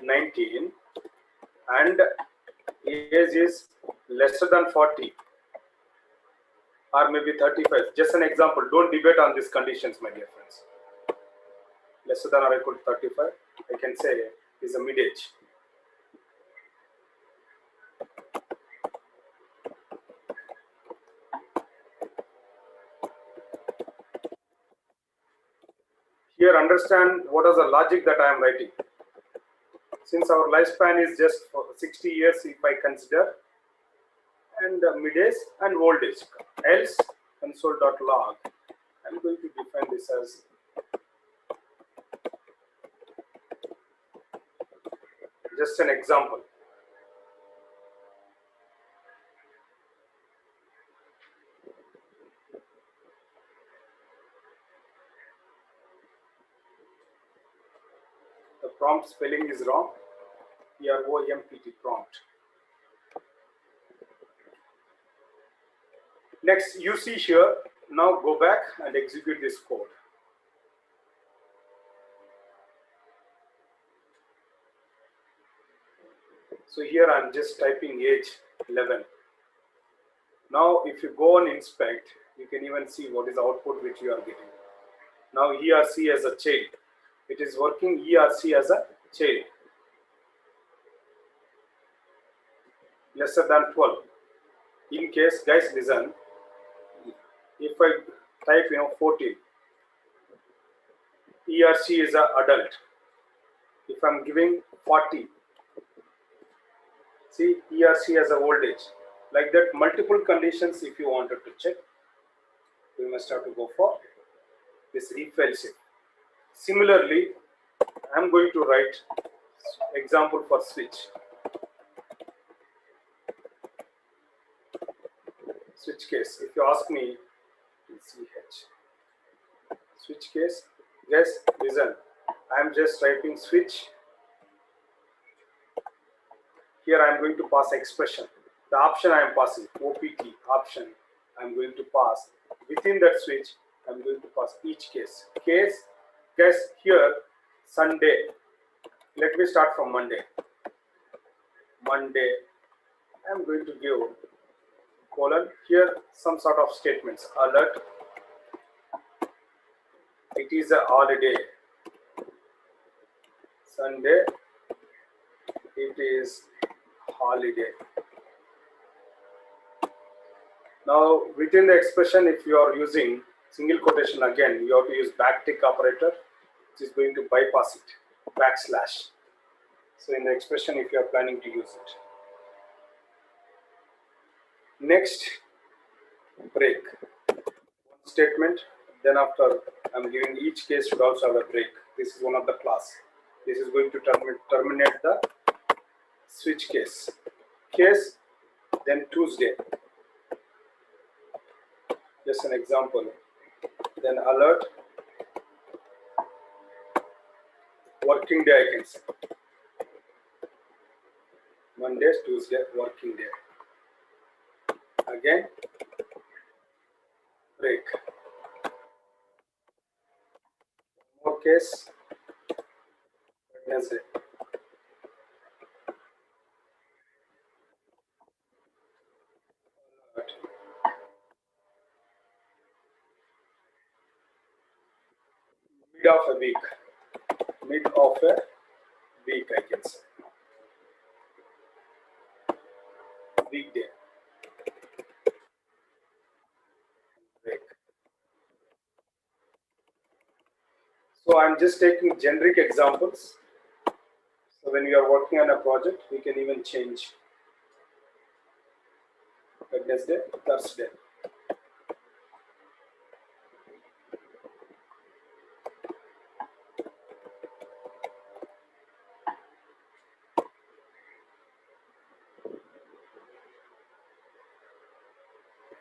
S2: 19 and age is lesser than 40 or maybe 35. Just an example. Don't debate on these conditions, my dear friends. Lesser than or equal to 35, I can say is a mid-age. Here, understand what is the logic that I am writing. Since our lifespan is just for 60 years, if I consider, and mid-age and old age, else console.log, I'm going to define this as just an example. The prompt spelling is wrong. PROMPT, prompt. Next, you see here. Now go back and execute this code. So here I'm just typing age 11. Now if you go and inspect, you can even see what is the output which you are getting. Now ERC as a child. It is working ERC as a child. Lesser than 12. In case, guys, listen. If I type 14, ERC is an adult. If I'm giving 40, see ERC as a old age. Like that, multiple conditions if you wanted to check, you must have to go for this if else if. Similarly, I'm going to write example for switch. switch case. If you ask me, CH. Switch case. Guys, listen. I am just typing switch. Here I am going to pass expression. The option I am passing, OPT option, I am going to pass. Within that switch, I am going to pass each case. Case, guess here, Sunday. Let me start from Monday. Monday, I am going to give colon. Here, some sort of statements. Alert. It is a holiday. Sunday, it is holiday. Now, within the expression, if you are using single quotation again, you have to use backtick operator, which is going to bypass it, backslash. So, in the expression, if you are planning to use it. Next, break. One statement, then after I'm giving each case should also have a break. This is one of the class. This is going to terminate the switch case. Case, then Tuesday. Just an example. Then alert. Working day I can say. Monday, Tuesday, working day. Again, break. One more case. Wednesday. Mid of a week. Mid of a week, I can say. Weekday. Break. So I'm just taking generic examples. So when we are working on a project, we can even change Wednesday, Thursday.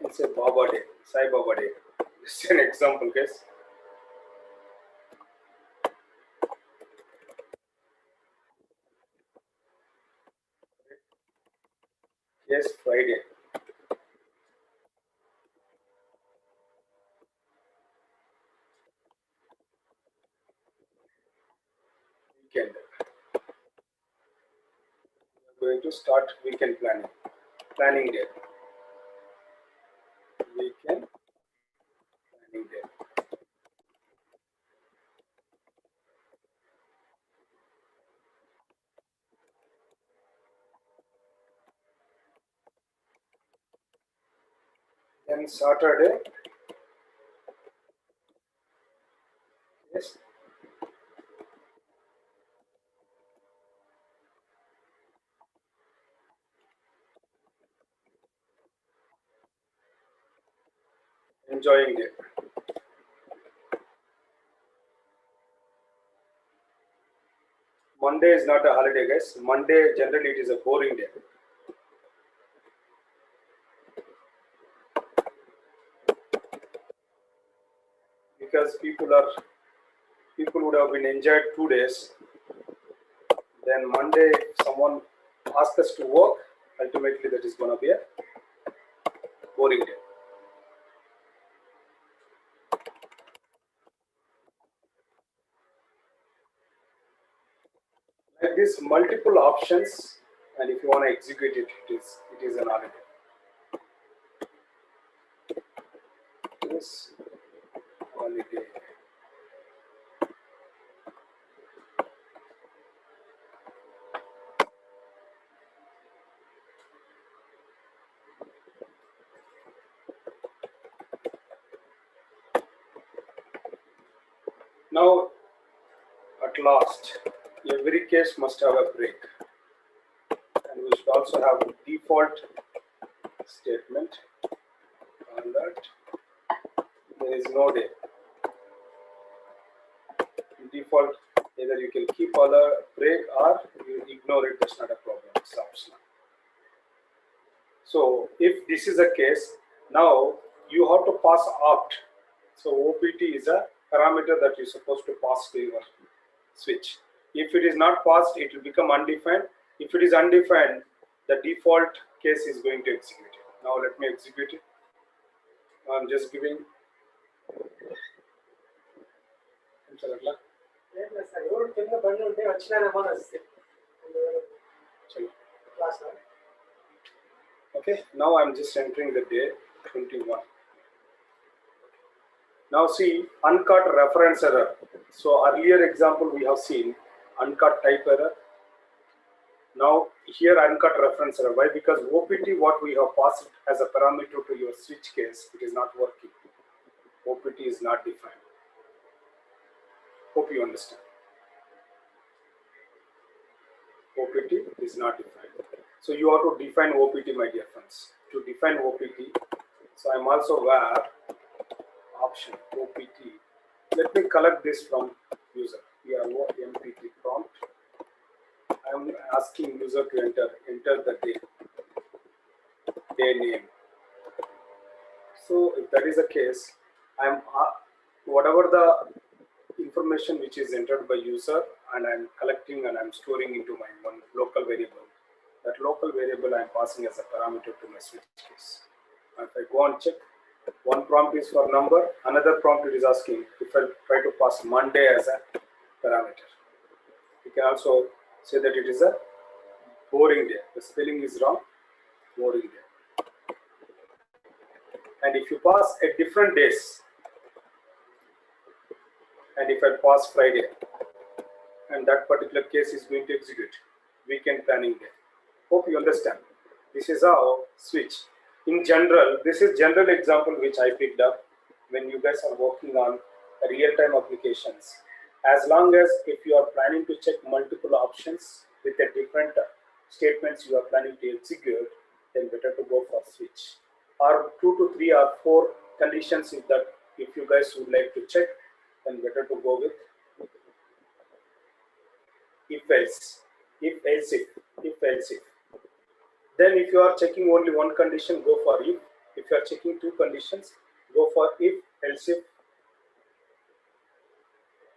S2: It's a Baba Day, Sai Baba Day. This is an example case. Yes, Friday. Weekend. We are going to start weekend planning. Planning day. Weekend planning day. Then Saturday. Yes. Enjoying day. Monday is not a holiday, guys. Monday generally it is a boring day. Because people would have been enjoyed 2 days. Then Monday, if someone asks us to work, ultimately that is going to be a boring day. Like this, multiple options, and if you want to execute it, it is an holiday. Yes, holiday. Now, at last, every case must have a break, and we should also have a default statement. Alert. There is no day. Default, either you can keep alert break or you ignore it. That's not a problem. It's optional. So if this is a case, Now you have to pass opt. So OPT is a parameter that you're supposed to pass to your switch. If it is not passed, it will become undefined. If it is undefined, the default case is going to execute it. Now let me execute it. I'm just giving. Okay, now I'm just entering the day 21. Now see, uncut reference error. So earlier example we have seen uncut type error. Now here uncut reference error. Why? Because OPT what we have passed as a parameter to your switch case, it is not working. OPT is not defined. Hope you understand. OPT is not defined. So you have to define OPT, my dear friends. To define OPT, so I'm also where option OPT. Let me collect this from user. PRO MPT prompt. I'm asking user to enter the day name. So if that is the case, I'm whatever the information which is entered by user, and I'm collecting and I'm storing into my one local variable. That local variable I'm passing as a parameter to my switch case. And if I go and check, one prompt is for number, another prompt it is asking if I try to pass Monday as a parameter. You can also say that it is a boring day. The spelling is wrong, boring day. And if you pass a different days, and if I pass Friday, and that particular case is going to execute weekend planning day. Hope you understand. This is how switch. In general, this is general example which I picked up when you guys are working on real-time applications. As long as if you are planning to check multiple options with a different statements you are planning to execute, then better to go for switch. Or 2 to 3 or 4 conditions if you guys would like to check, then better to go with if else, if else if. Then if you are checking only one condition, go for if. If you are checking 2 conditions, go for if, else if.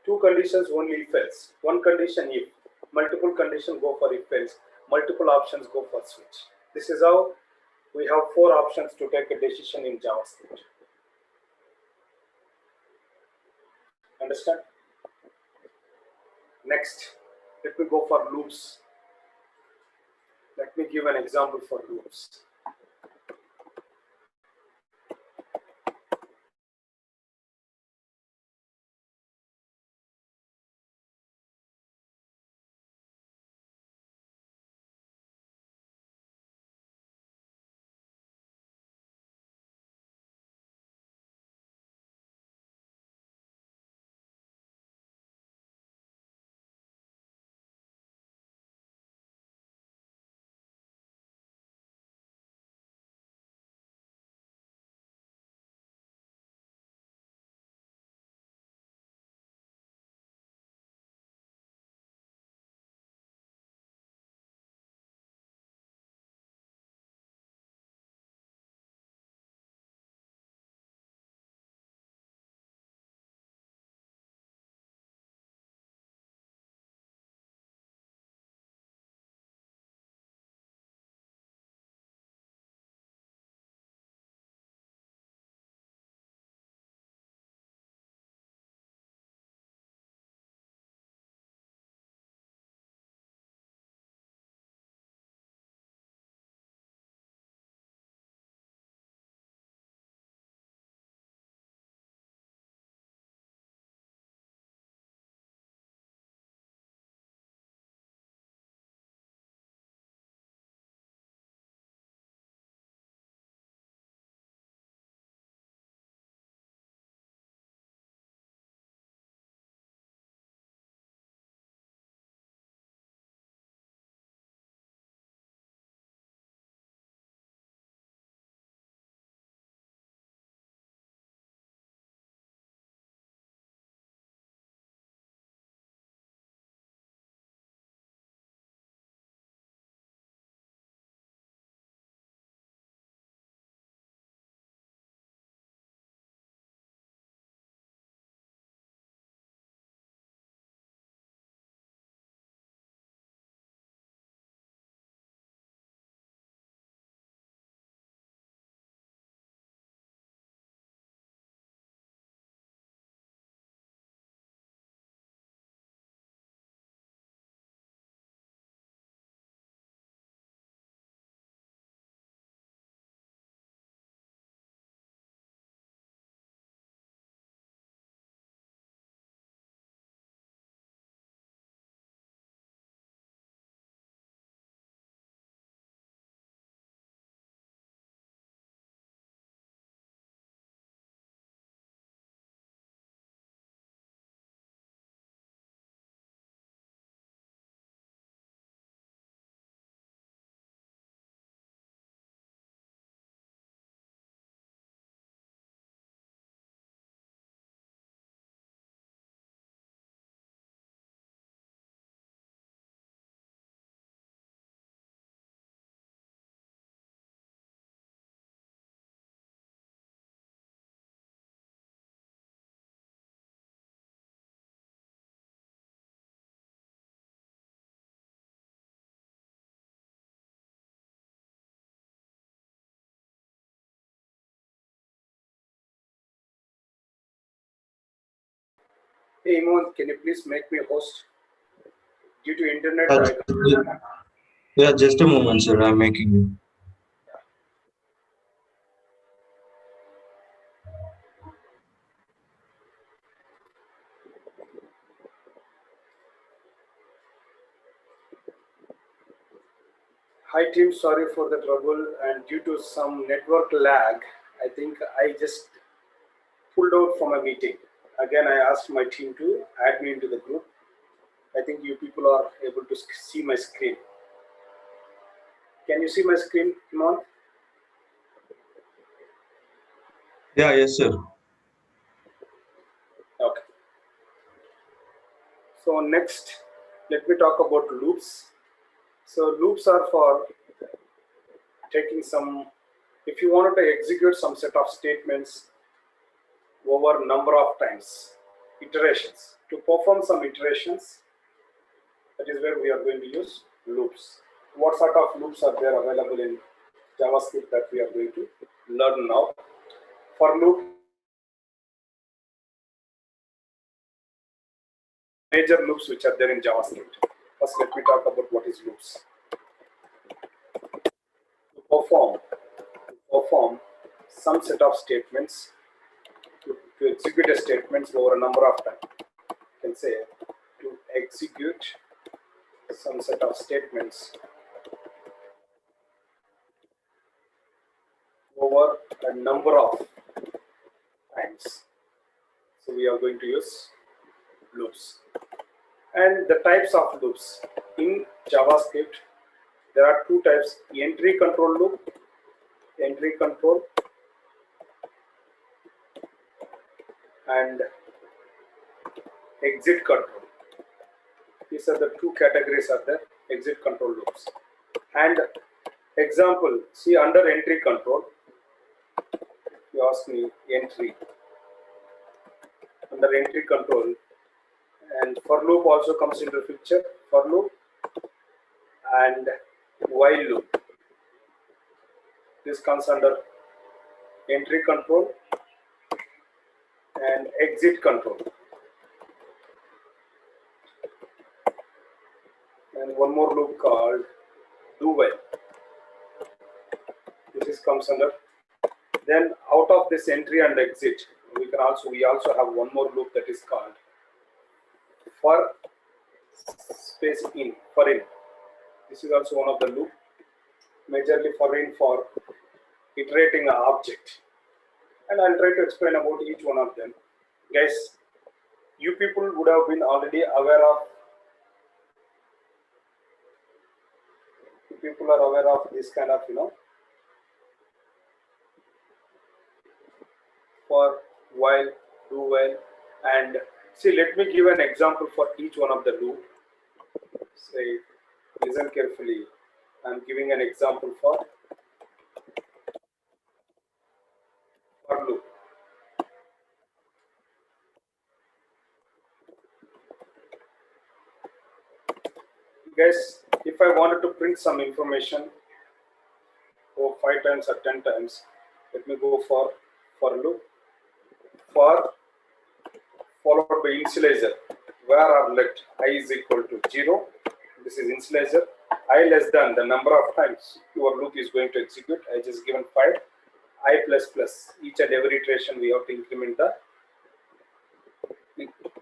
S2: 2 conditions only if else. 1 condition if. Multiple condition go for if else. Multiple options go for switch. This is how we have 4 options to take a decision in JavaScript. Understand? Next, let me go for loops. Let me give an example for loops. Hey, Imon, can you please make me host? Due to internet,
S1: Uh,
S2: I
S1: ju- yeah, just a moment, sir. I'm making you.
S2: Hi team, sorry for the trouble and due to some network lag, I think I just pulled out from a meeting. Again, I asked my team to add me into the group. I think you people are able to see my screen. Can you see my screen, Imon?
S1: Yeah, yes, sir.
S2: Okay. So next, let me talk about loops. So loops are for taking some, if you wanted to execute some set of statements over number of times, iterations. To perform some iterations, that is where we are going to use loops. What sort of loops are there available in JavaScript that we are going to learn now? For loop, major loops which are there in JavaScript. First, let me talk about what is loops. To perform some set of statements, to execute a statements over a number of times. You can say to execute some set of statements over a number of times. So we are going to use loops. And the types of loops in JavaScript, there are two types: entry control loop, entry control, and exit control. These are the two categories of the exit control loops. And example, see under entry control, you ask me entry, under entry control, and for loop also comes into picture, for loop and while loop. This comes under entry control and exit control. And one more loop called do while. This comes under. Then out of this entry and exit, we also have one more loop that is called for space in, for in. This is also one of the loop, majorly for in, for iterating an object. And I'll try to explain about each one of them. Guys, you people would have been already aware of, people are aware of this kind of, for, while, do while, and see, let me give an example for each one of the loop. Say, listen carefully. I'm giving an example for loop. Guys, if I wanted to print some information, go 5 times or 10 times, let me go for loop. For followed by initializer, where are let I is equal to 0. This is initializer. I less than the number of times your loop is going to execute. I just given 5. I plus plus. Each and every iteration we have to increment the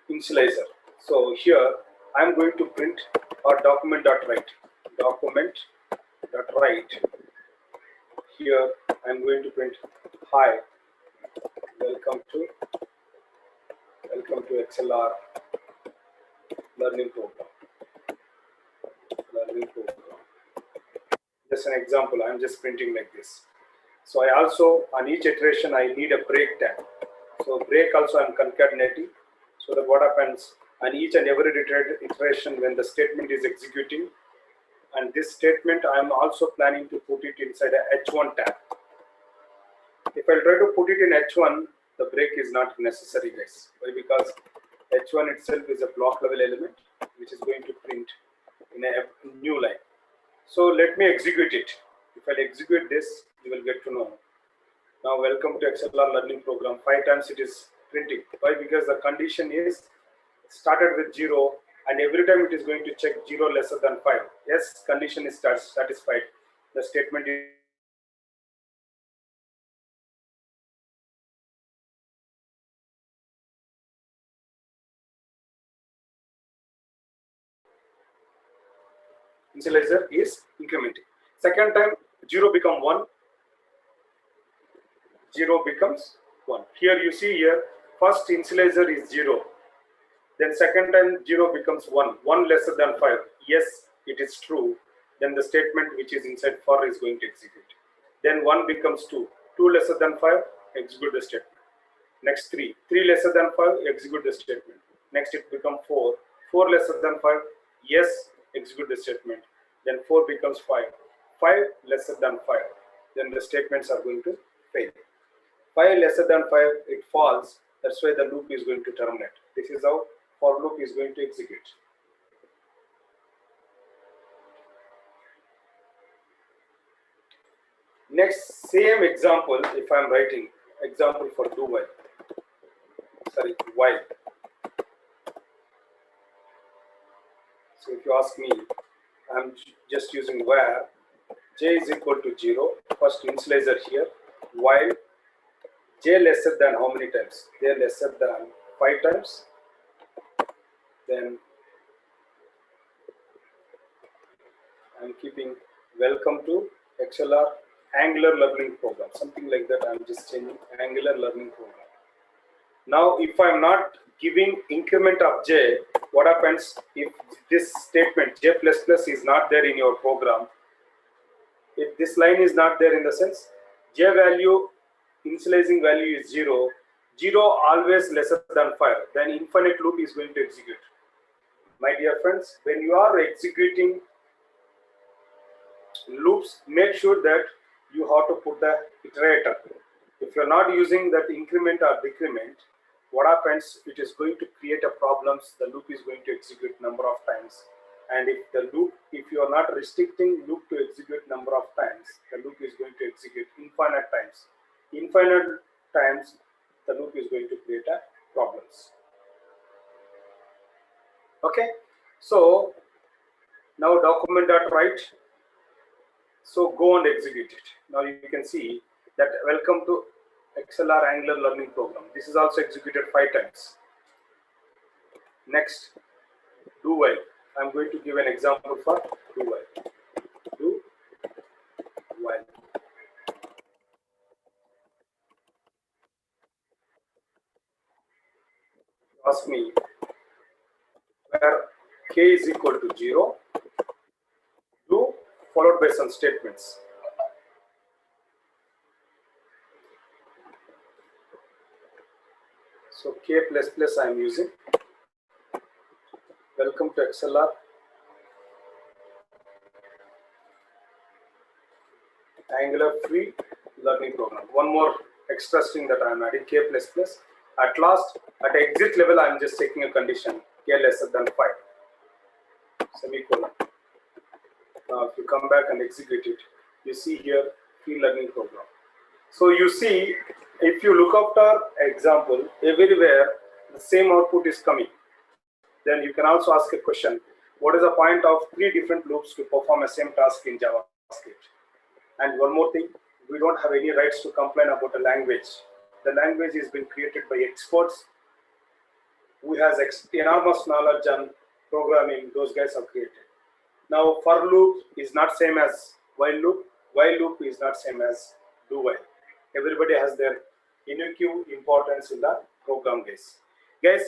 S2: initializer. So here I am going to print or document.write. Document.write. Here I am going to print hi. Welcome to XLR learning program. Just an example, I'm just printing like this. So I also, on each iteration, I need a break tag. So break also I'm concatenating, so that what happens on each and every iteration when the statement is executing, and this statement I'm also planning to put it inside a H1 tag. If I try to put it in H1, the break is not necessary, guys. Why? Because H1 itself is a block level element which is going to print in a new line. So let me execute it. If I execute this, you will get to know. Now welcome to XLR learning program. 5 times it is printing. Why? Because the condition is started with 0, and every time it is going to check 0 lesser than 5. Yes, condition is satisfied. The statement is initializer is incrementing. Second time 0 become 1, 0 becomes 1. Here you see here, first initializer is 0. Then second time 0 becomes 1. 1 lesser than 5. Yes, it is true. Then the statement which is inside for is going to execute. Then 1 becomes 2. 2 lesser than 5, execute the statement. Next 3. 3 lesser than 5, execute the statement. Next it becomes 4. 4 lesser than 5, yes, execute the statement. Then 4 becomes 5. 5 lesser than 5. Then the statements are going to fail. 5 lesser than 5, it falls. That's why the loop is going to terminate. This is how for loop is going to execute. Next, same example, if I'm writing example for do while. Sorry, while. So if you ask me, I'm just using where j is equal to 0. First initializer here, while j lesser than how many times? J lesser than 5 times. Then I'm keeping welcome to XLR Angular Learning Program, something like that. I'm just changing Angular Learning Program. Now, if I'm not giving increment of j, what happens if this statement j++ is not there in your program? If this line is not there in the sense, j value, initializing value is 0, 0 always lesser than 5, then infinite loop is going to execute. My dear friends, when you are executing loops, make sure that you have to put the iterator. If you're not using that increment or decrement, what happens, it is going to create a problems. The loop is going to execute number of times, and if you are not restricting loop to execute number of times, the loop is going to execute infinite times. Infinite times, the loop is going to create a problems. Okay, so now document.write. So go and execute it. Now you can see that welcome to XLR Angular Learning Program. This is also executed 5 times. Next, do while. I'm going to give an example for do while. Do while. Ask me where k is equal to 0, do followed by some statements. So k++ I am using. Welcome to XLR Angular free learning program. One more extra string that I am adding, k++. At last, at exit level, I am just taking a condition, k lesser than 5, semicolon. Now, if you come back and execute it, you see here, free learning program. So you see, if you look after example, everywhere the same output is coming. Then you can also ask a question, what is the point of 3 different loops to perform a same task in JavaScript? And one more thing, we don't have any rights to complain about a language. The language has been created by experts who has enormous knowledge on programming. Those guys have created. Now for loop is not same as while loop. While loop is not same as do while. Everybody has their unique importance in the program guys. Guys,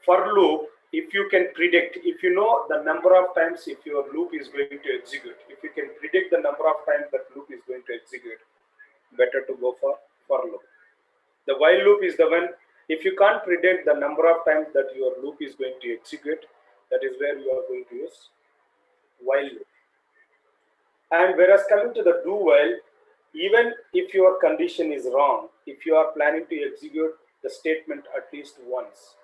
S2: for loop, if you can predict, if you know the number of times if your loop is going to execute, if you can predict the number of times that loop is going to execute, better to go for loop. The while loop is the one, if you can't predict the number of times that your loop is going to execute, that is where you are going to use while loop. And whereas coming to the do while, even if your condition is wrong, if you are planning to execute the statement at least once,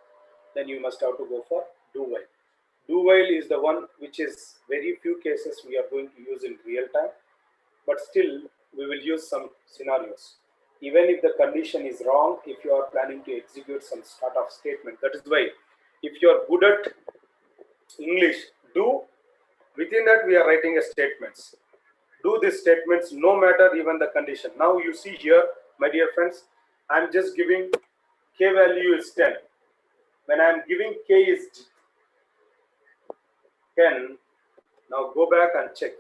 S2: then you must have to go for do while. Do while is the one which is very few cases we are going to use in real time, but still we will use some scenarios. Even if the condition is wrong, if you are planning to execute some sort of statement, that is why If you are good at English, do within that we are writing a statements. Do these statements no matter even the condition. Now you see here, my dear friends, I am just giving k value is 10. When I am giving k is 10, now go back and check.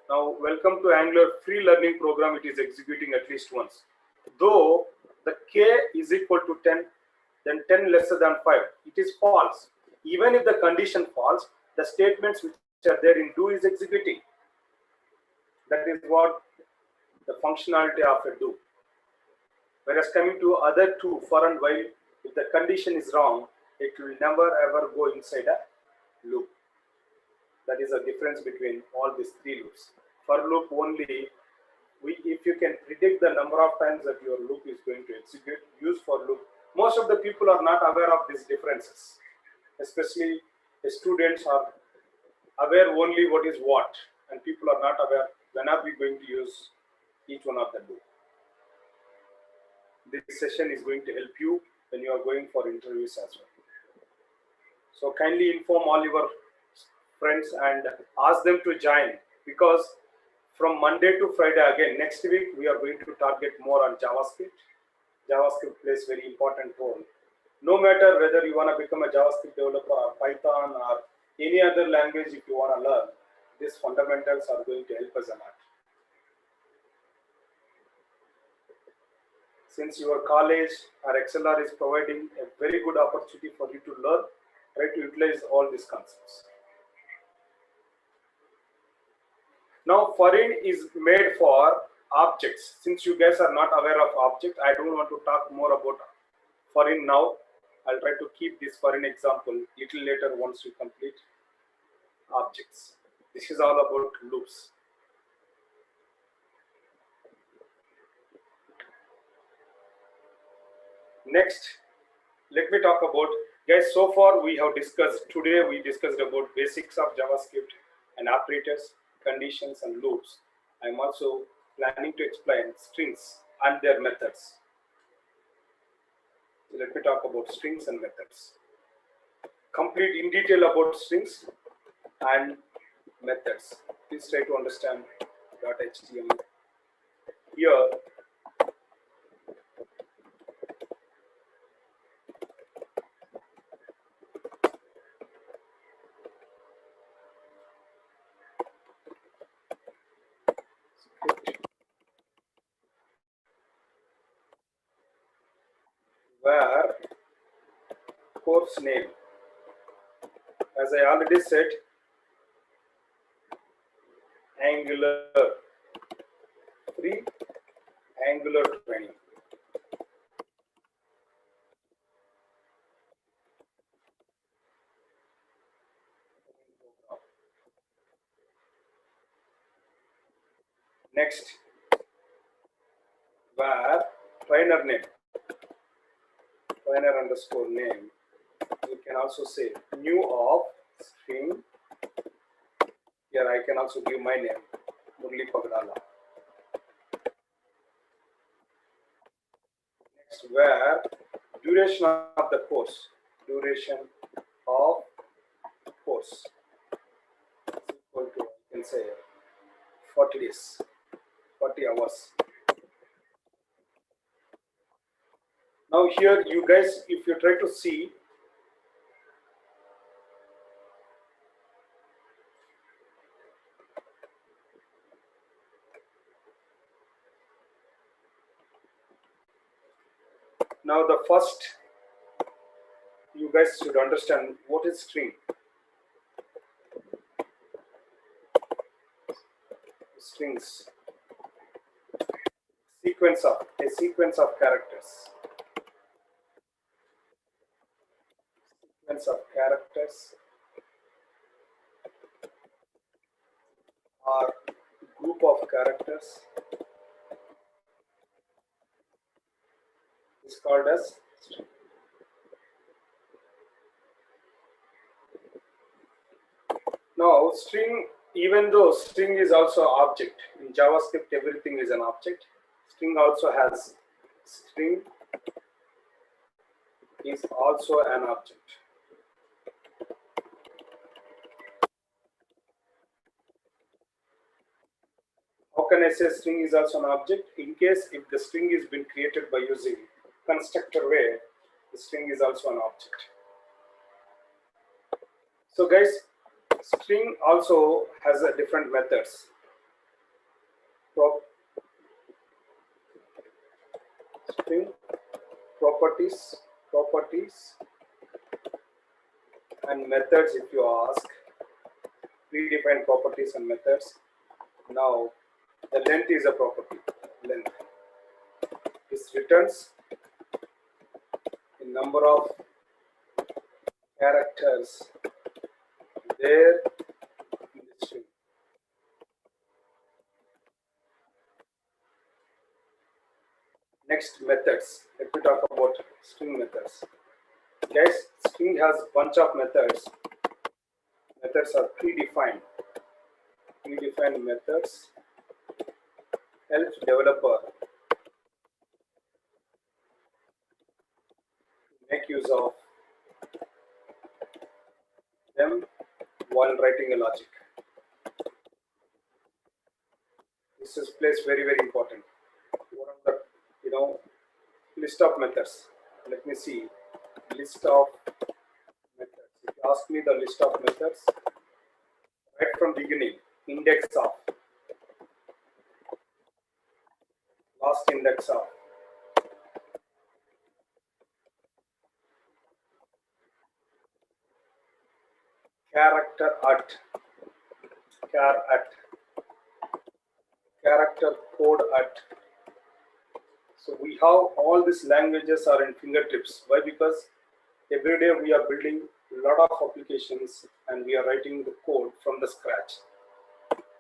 S2: Now welcome to Angular free learning program. It is executing at least once. Though the k is equal to 10, then 10 lesser than 5, it is false. Even if the condition false, the statements which are there in do is executing. That is what the functionality of a do. Whereas coming to other two, for and while, if the condition is wrong, it will never ever go inside a loop. That is the difference between all these three loops. For loop only, if you can predict the number of times that your loop is going to execute, use for loop. Most of the people are not aware of these differences. Especially the students are aware only what is what, and people are not aware when are we going to use each one of the loop. This session is going to help you when you are going for interviews as well. So kindly inform all your friends and ask them to join, because from Monday to Friday again next week we are going to target more on JavaScript. JavaScript plays very important role. No matter whether you want to become a JavaScript developer or Python or any other language, if you want to learn, these fundamentals are going to help us a lot. Since your college or XLR is providing a very good opportunity for you to learn, try to utilize all these concepts. Now, foreign is made for objects. Since you guys are not aware of object, I don't want to talk more about foreign now. I'll try to keep this foreign example little later once you complete objects. This is all about loops. Next, let me talk about, guys, so far we have discussed, today we discussed about basics of JavaScript and operators, conditions and loops. I'm also planning to explain strings and their methods. So let me talk about strings and methods. Complete in detail about strings and methods. Please try to understand .html. Here, where course name, as I already said, Angular 3, Angular 20. Next, where trainer name, trainer underscore name, you can also say new of string. Here I can also give my name, Murli Pagdala. Next, where duration of the course, duration of course is equal to, you can say 40 days, 40 hours. Now here you guys, if you try to see, now the first, you guys should understand what is string. Strings, a sequence of characters. Sequence of characters or group of characters is called as string. Now string, even though string is also object, in JavaScript everything is an object, string also has, string is also an object. can I say string is also an object? In case if the string is been created by using constructor way, the string is also an object. So guys, string also has a different methods. String properties and methods. If you ask, predefined properties and methods. Now the length is a property. Length. This returns the number of characters there in the string. Next, methods. Let me talk about string methods. Guys, string has bunch of methods. Methods are predefined. Predefined methods helps developer make use of them while writing a logic. This is place very important. What are the list of methods? Let me see. List of methods. If you ask me the list of methods, right from beginning, index of, last index of, character at, character code at. So we have all these languages are in fingertips. Why? Because every day we are building a lot of applications and we are writing the code from the scratch.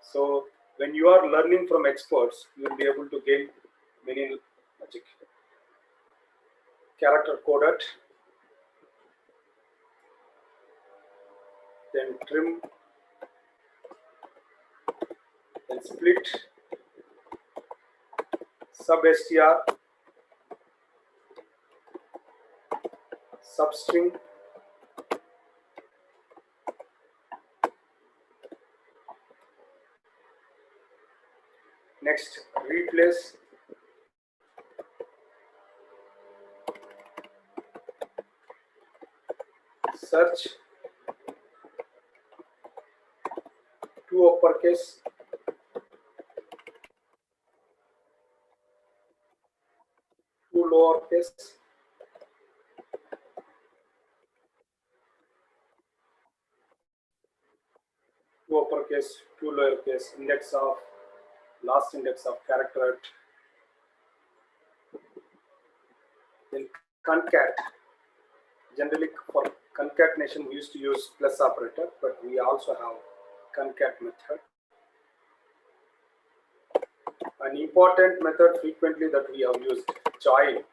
S2: So when you are learning from experts, you will be able to gain many logic. Character coded, then trim, then split, sub-str, substring, next replace, search, two uppercase, two lowercase, two uppercase, two lowercase, index of, last index of character, then concat. Generally for concatenation we used to use plus operator, but we also have concat method. An important method frequently that we have used, join.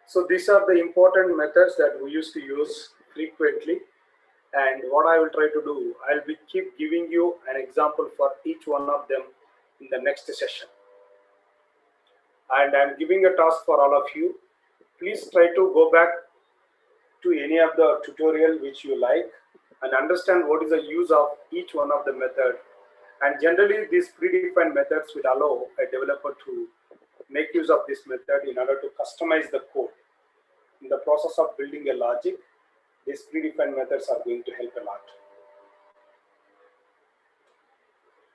S2: So these are the important methods that we used to use frequently. And what I will try to do, I'll be keep giving you an example for each one of them in the next session. And I'm giving a task for all of you. Please try to go back to any of the tutorial which you like and understand what is the use of each one of the method. And generally these predefined methods will allow a developer to make use of this method in order to customize the code. In the process of building a logic, these predefined methods are going to help a lot.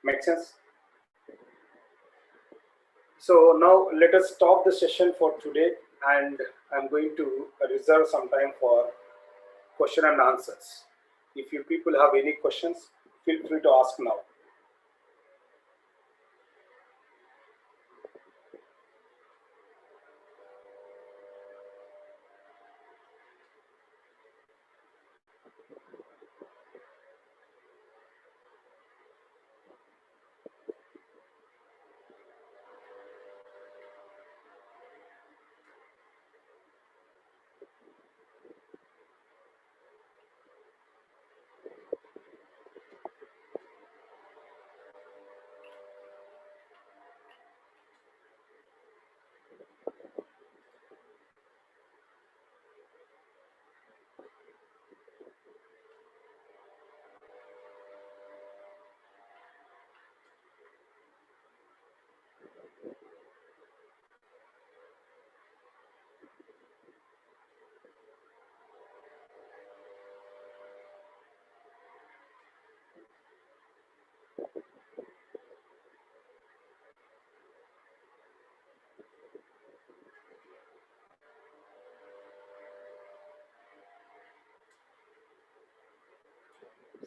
S2: Make sense? So now let us stop the session for today, and I'm going to reserve some time for question and answers. If you people have any questions, feel free to ask now.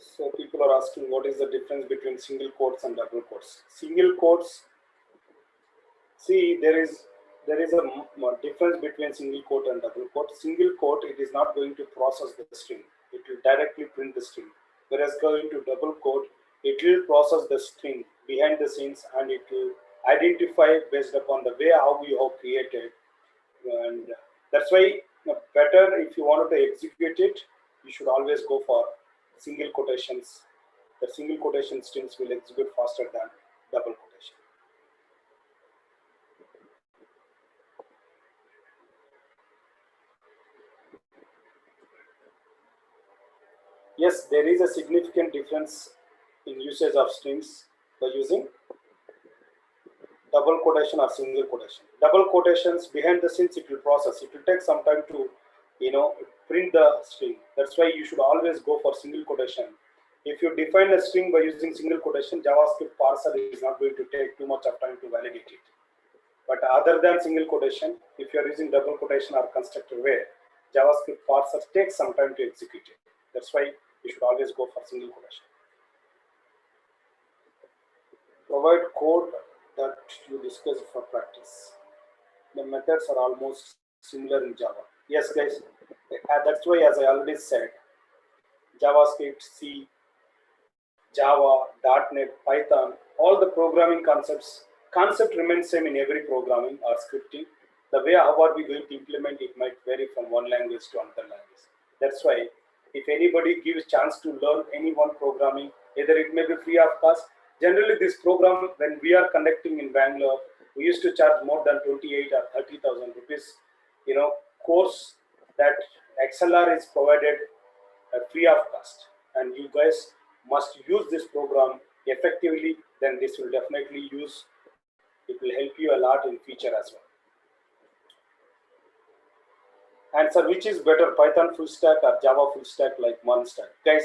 S2: So people are asking what is the difference between single quotes and double quotes. Single quotes, see there is a difference between single quote and double quote. Single quote, it is not going to process the string; it will directly print the string. Whereas going to double quote, it will process the string behind the scenes and it will identify based upon the way how you have created, and that's why better if you wanted to execute it, you should always go for single quotations. The single quotation strings will execute faster than double quotation. Yes, there is a significant difference in usage of strings by using double quotation or single quotation. Double quotations behind the scenes, it will process. It will take some time to, print the string. That's why you should always go for single quotation. If you define a string by using single quotation, JavaScript parser is not going to take too much of time to validate it. But other than single quotation, if you are using double quotation or constructor way, JavaScript parser takes some time to execute it. That's why you should always go for single quotation. Provide code that you discuss for practice. The methods are almost similar in Java. Yes, guys, that's why, as I already said, JavaScript, C, Java, .NET, Python, all the programming concept remains same in every programming or scripting. The way how are we going to implement it might vary from one language to another language. That's why if anybody gives chance to learn any one programming, either it may be free of cost. Generally, this program, when we are conducting in Bangalore, we used to charge more than 28 or 30,000 rupees, course that XLR is provided free of cost, and you guys must use this program effectively. Then this will definitely use, it will help you a lot in future as well. And sir, which is better, Python full stack or Java full stack like Monstack? Guys,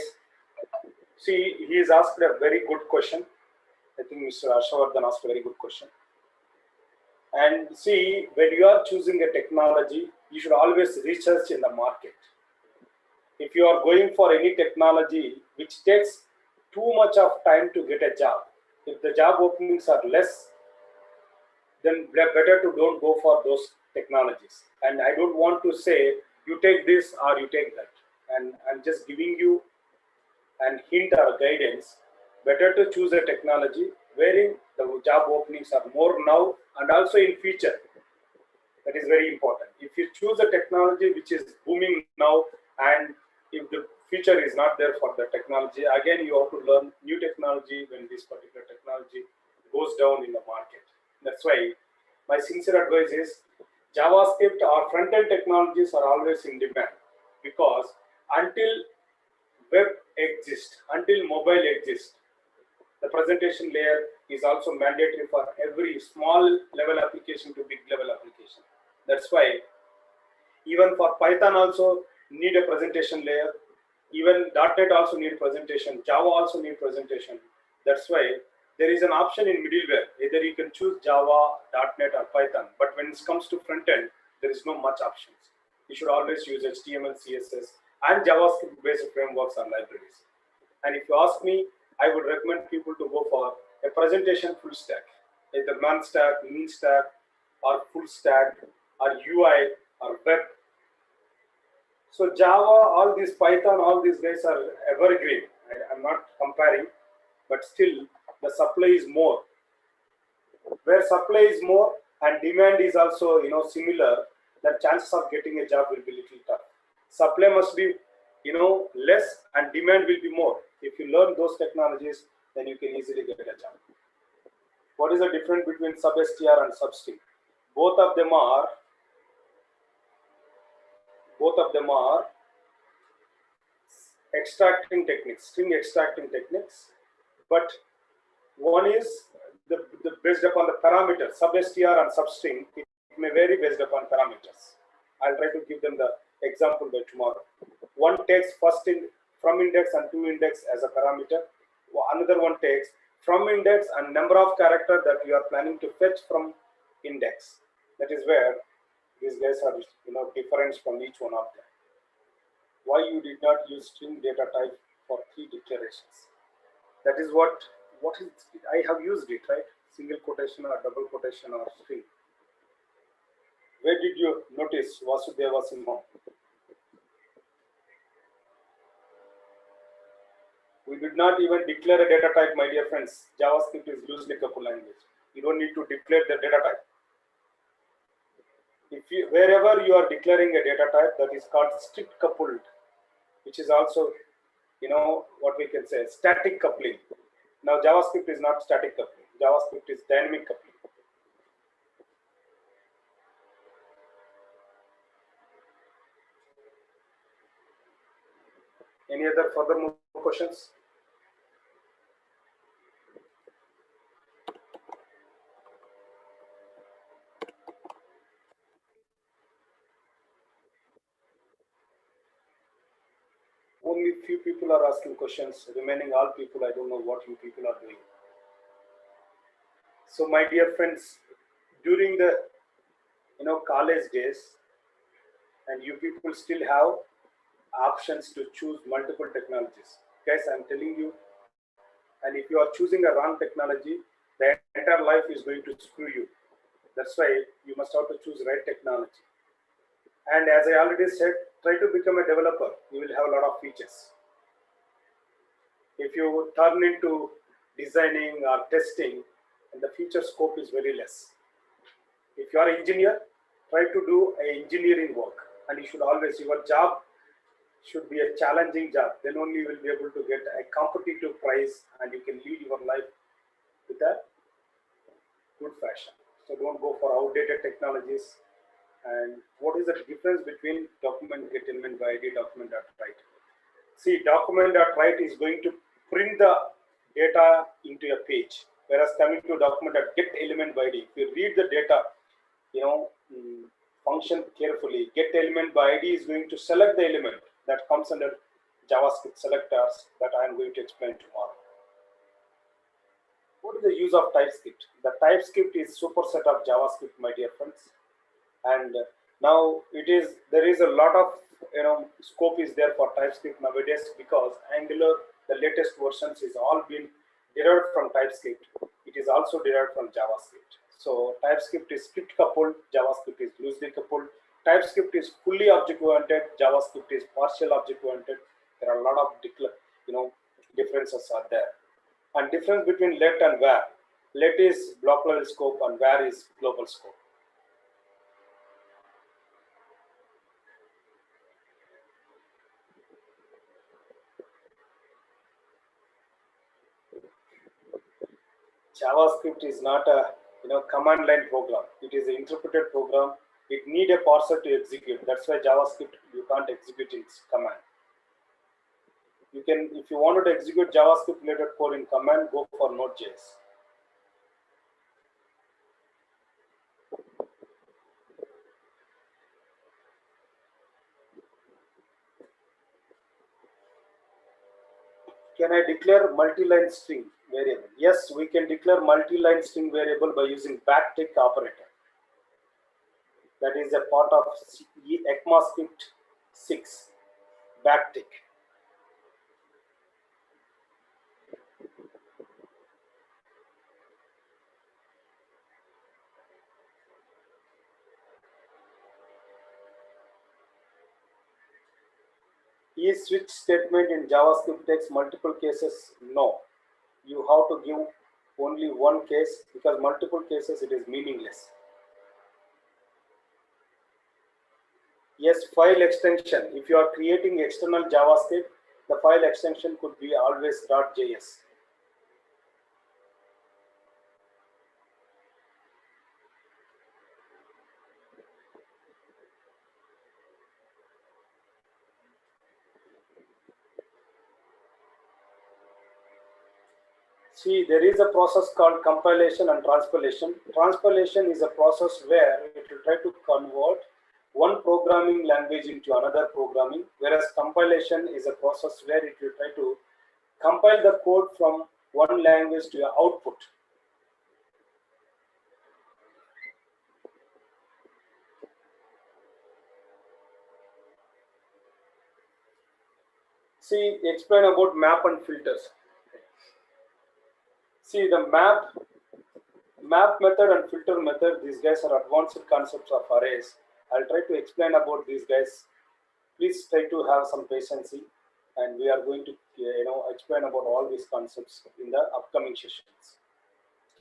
S2: see, he is asked a very good question. I think Mr. Ashavardhan asked a very good question. And see, when you are choosing a technology, you should always research in the market. If you are going for any technology which takes too much of time to get a job, if the job openings are less, then better to don't go for those technologies. And I don't want to say you take this or you take that. And I'm just giving you an hint or guidance. Better to choose a technology wherein the job openings are more now and also in future. That is very important. If you choose a technology which is booming now, and if the future is not there for the technology, again you have to learn new technology when this particular technology goes down in the market. That's why my sincere advice is JavaScript or front-end technologies are always in demand, because until web exists, until mobile exists, the presentation layer is also mandatory for every small level application to big level application. That's why even for Python also need a presentation layer. Even .NET also need presentation. Java also need presentation. That's why there is an option in middleware. Either you can choose Java, .NET or Python. But when it comes to front end, there is no much options. You should always use HTML, CSS and JavaScript based frameworks or libraries. And if you ask me, I would recommend people to go for a presentation full stack, either non-stack, mean stack, or full stack, or UI, or web. So Java, all these Python, all these guys are evergreen. I'm not comparing, but still the supply is more. Where supply is more and demand is also similar, the chances of getting a job will be little tough. Supply must be less and demand will be more. If you learn those technologies, then you can easily get a job. What is the difference between sub-str and substring? Both of them are extracting techniques, string extracting techniques, but one is the based upon the parameters. Sub-str and substring, it may vary based upon parameters. I'll try to give them the example by tomorrow. One takes first in from index and to index as a parameter. Another one takes from index and number of character that you are planning to fetch from index. That is where these guys are different from each one of them. Why you did not use string data type for three declarations. That is what is it? I have used it, right? Single quotation or double quotation or string. Where did you notice Vasudeva Simha? We did not even declare a data type, my dear friends. JavaScript is loosely coupled language. You don't need to declare the data type. Wherever you are declaring a data type, that is called strict coupled, which is also, what we can say, static coupling. Now, JavaScript is not static coupling. JavaScript is dynamic coupling. Any other further more questions? Only few people are asking questions. Remaining all people, I don't know what you people are doing. So, my dear friends, during the college days, and you people still have options to choose multiple technologies. Guys, I'm telling you, and if you are choosing a wrong technology, the entire life is going to screw you. That's why you must have to choose right technology. And as I already said, try to become a developer. You will have a lot of features. If you turn into designing or testing, and the future scope is very less. If you are an engineer, try to do engineering work, and you should always, your job should be a challenging job. Then only you will be able to get a competitive price, and you can lead your life with a good fashion. So don't go for outdated technologies. And what is the difference between document get element by ID, document.write? See, document.write is going to print the data into a page, whereas coming to document.get element by ID, if you read the data, function carefully, get element by ID is going to select the element that comes under JavaScript selectors that I am going to explain tomorrow. What is the use of TypeScript? The TypeScript is superset of JavaScript, my dear friends. And now there is a lot of scope is there for TypeScript nowadays, because Angular, the latest versions, is all been derived from TypeScript. It is also derived from JavaScript. So TypeScript is strict coupled, JavaScript is loosely coupled. TypeScript is fully object oriented, JavaScript is partial object oriented. There are a lot of differences are there. And difference between let and where. Let is block level scope and where is global scope. JavaScript is not a command line program. It is an interpreted program. It need a parser to execute. That's why JavaScript you can't execute its command. You can, if you wanted to execute JavaScript related code in command, go for Node.js. Can I declare multi-line string variable? Yes, we can declare multi-line string variable by using backtick operator. That is a part of ECMAScript 6, backtick. Is switch statement in JavaScript takes multiple cases? No. You have to give only one case, because multiple cases it is meaningless. Yes, file extension. If you are creating external JavaScript, the file extension could be always .js. See, there is a process called compilation and transpilation. Transpilation is a process where it will try to convert one programming language into another programming, whereas compilation is a process where it will try to compile the code from one language to an output. See, explain about map and filters. See, the map method and filter method, these guys are advanced concepts of arrays. I'll try to explain about these guys. Please try to have some patience, and we are going to explain about all these concepts in the upcoming sessions.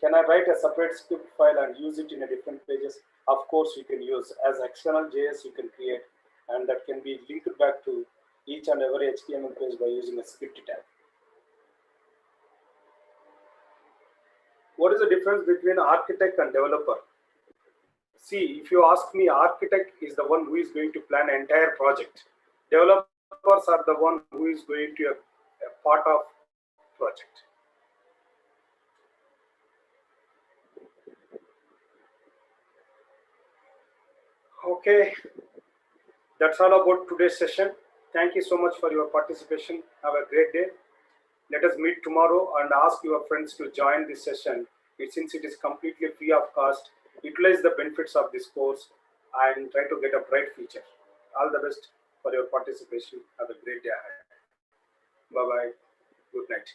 S2: Can I write a separate script file and use it in a different pages? Of course, you can use as external JS you can create, and that can be linked back to each and every HTML page by using a script tag. What is the difference between architect and developer? See, if you ask me, architect is the one who is going to plan an entire project. Developers are the one who is going to a part of project. Okay, that's all about today's session. Thank you so much for your participation. Have a great day. Let us meet tomorrow and ask your friends to join this session. Since it is completely free of cost, utilize the benefits of this course and try to get a bright future. All the best for your participation. Have a great day ahead. Bye bye. Good night.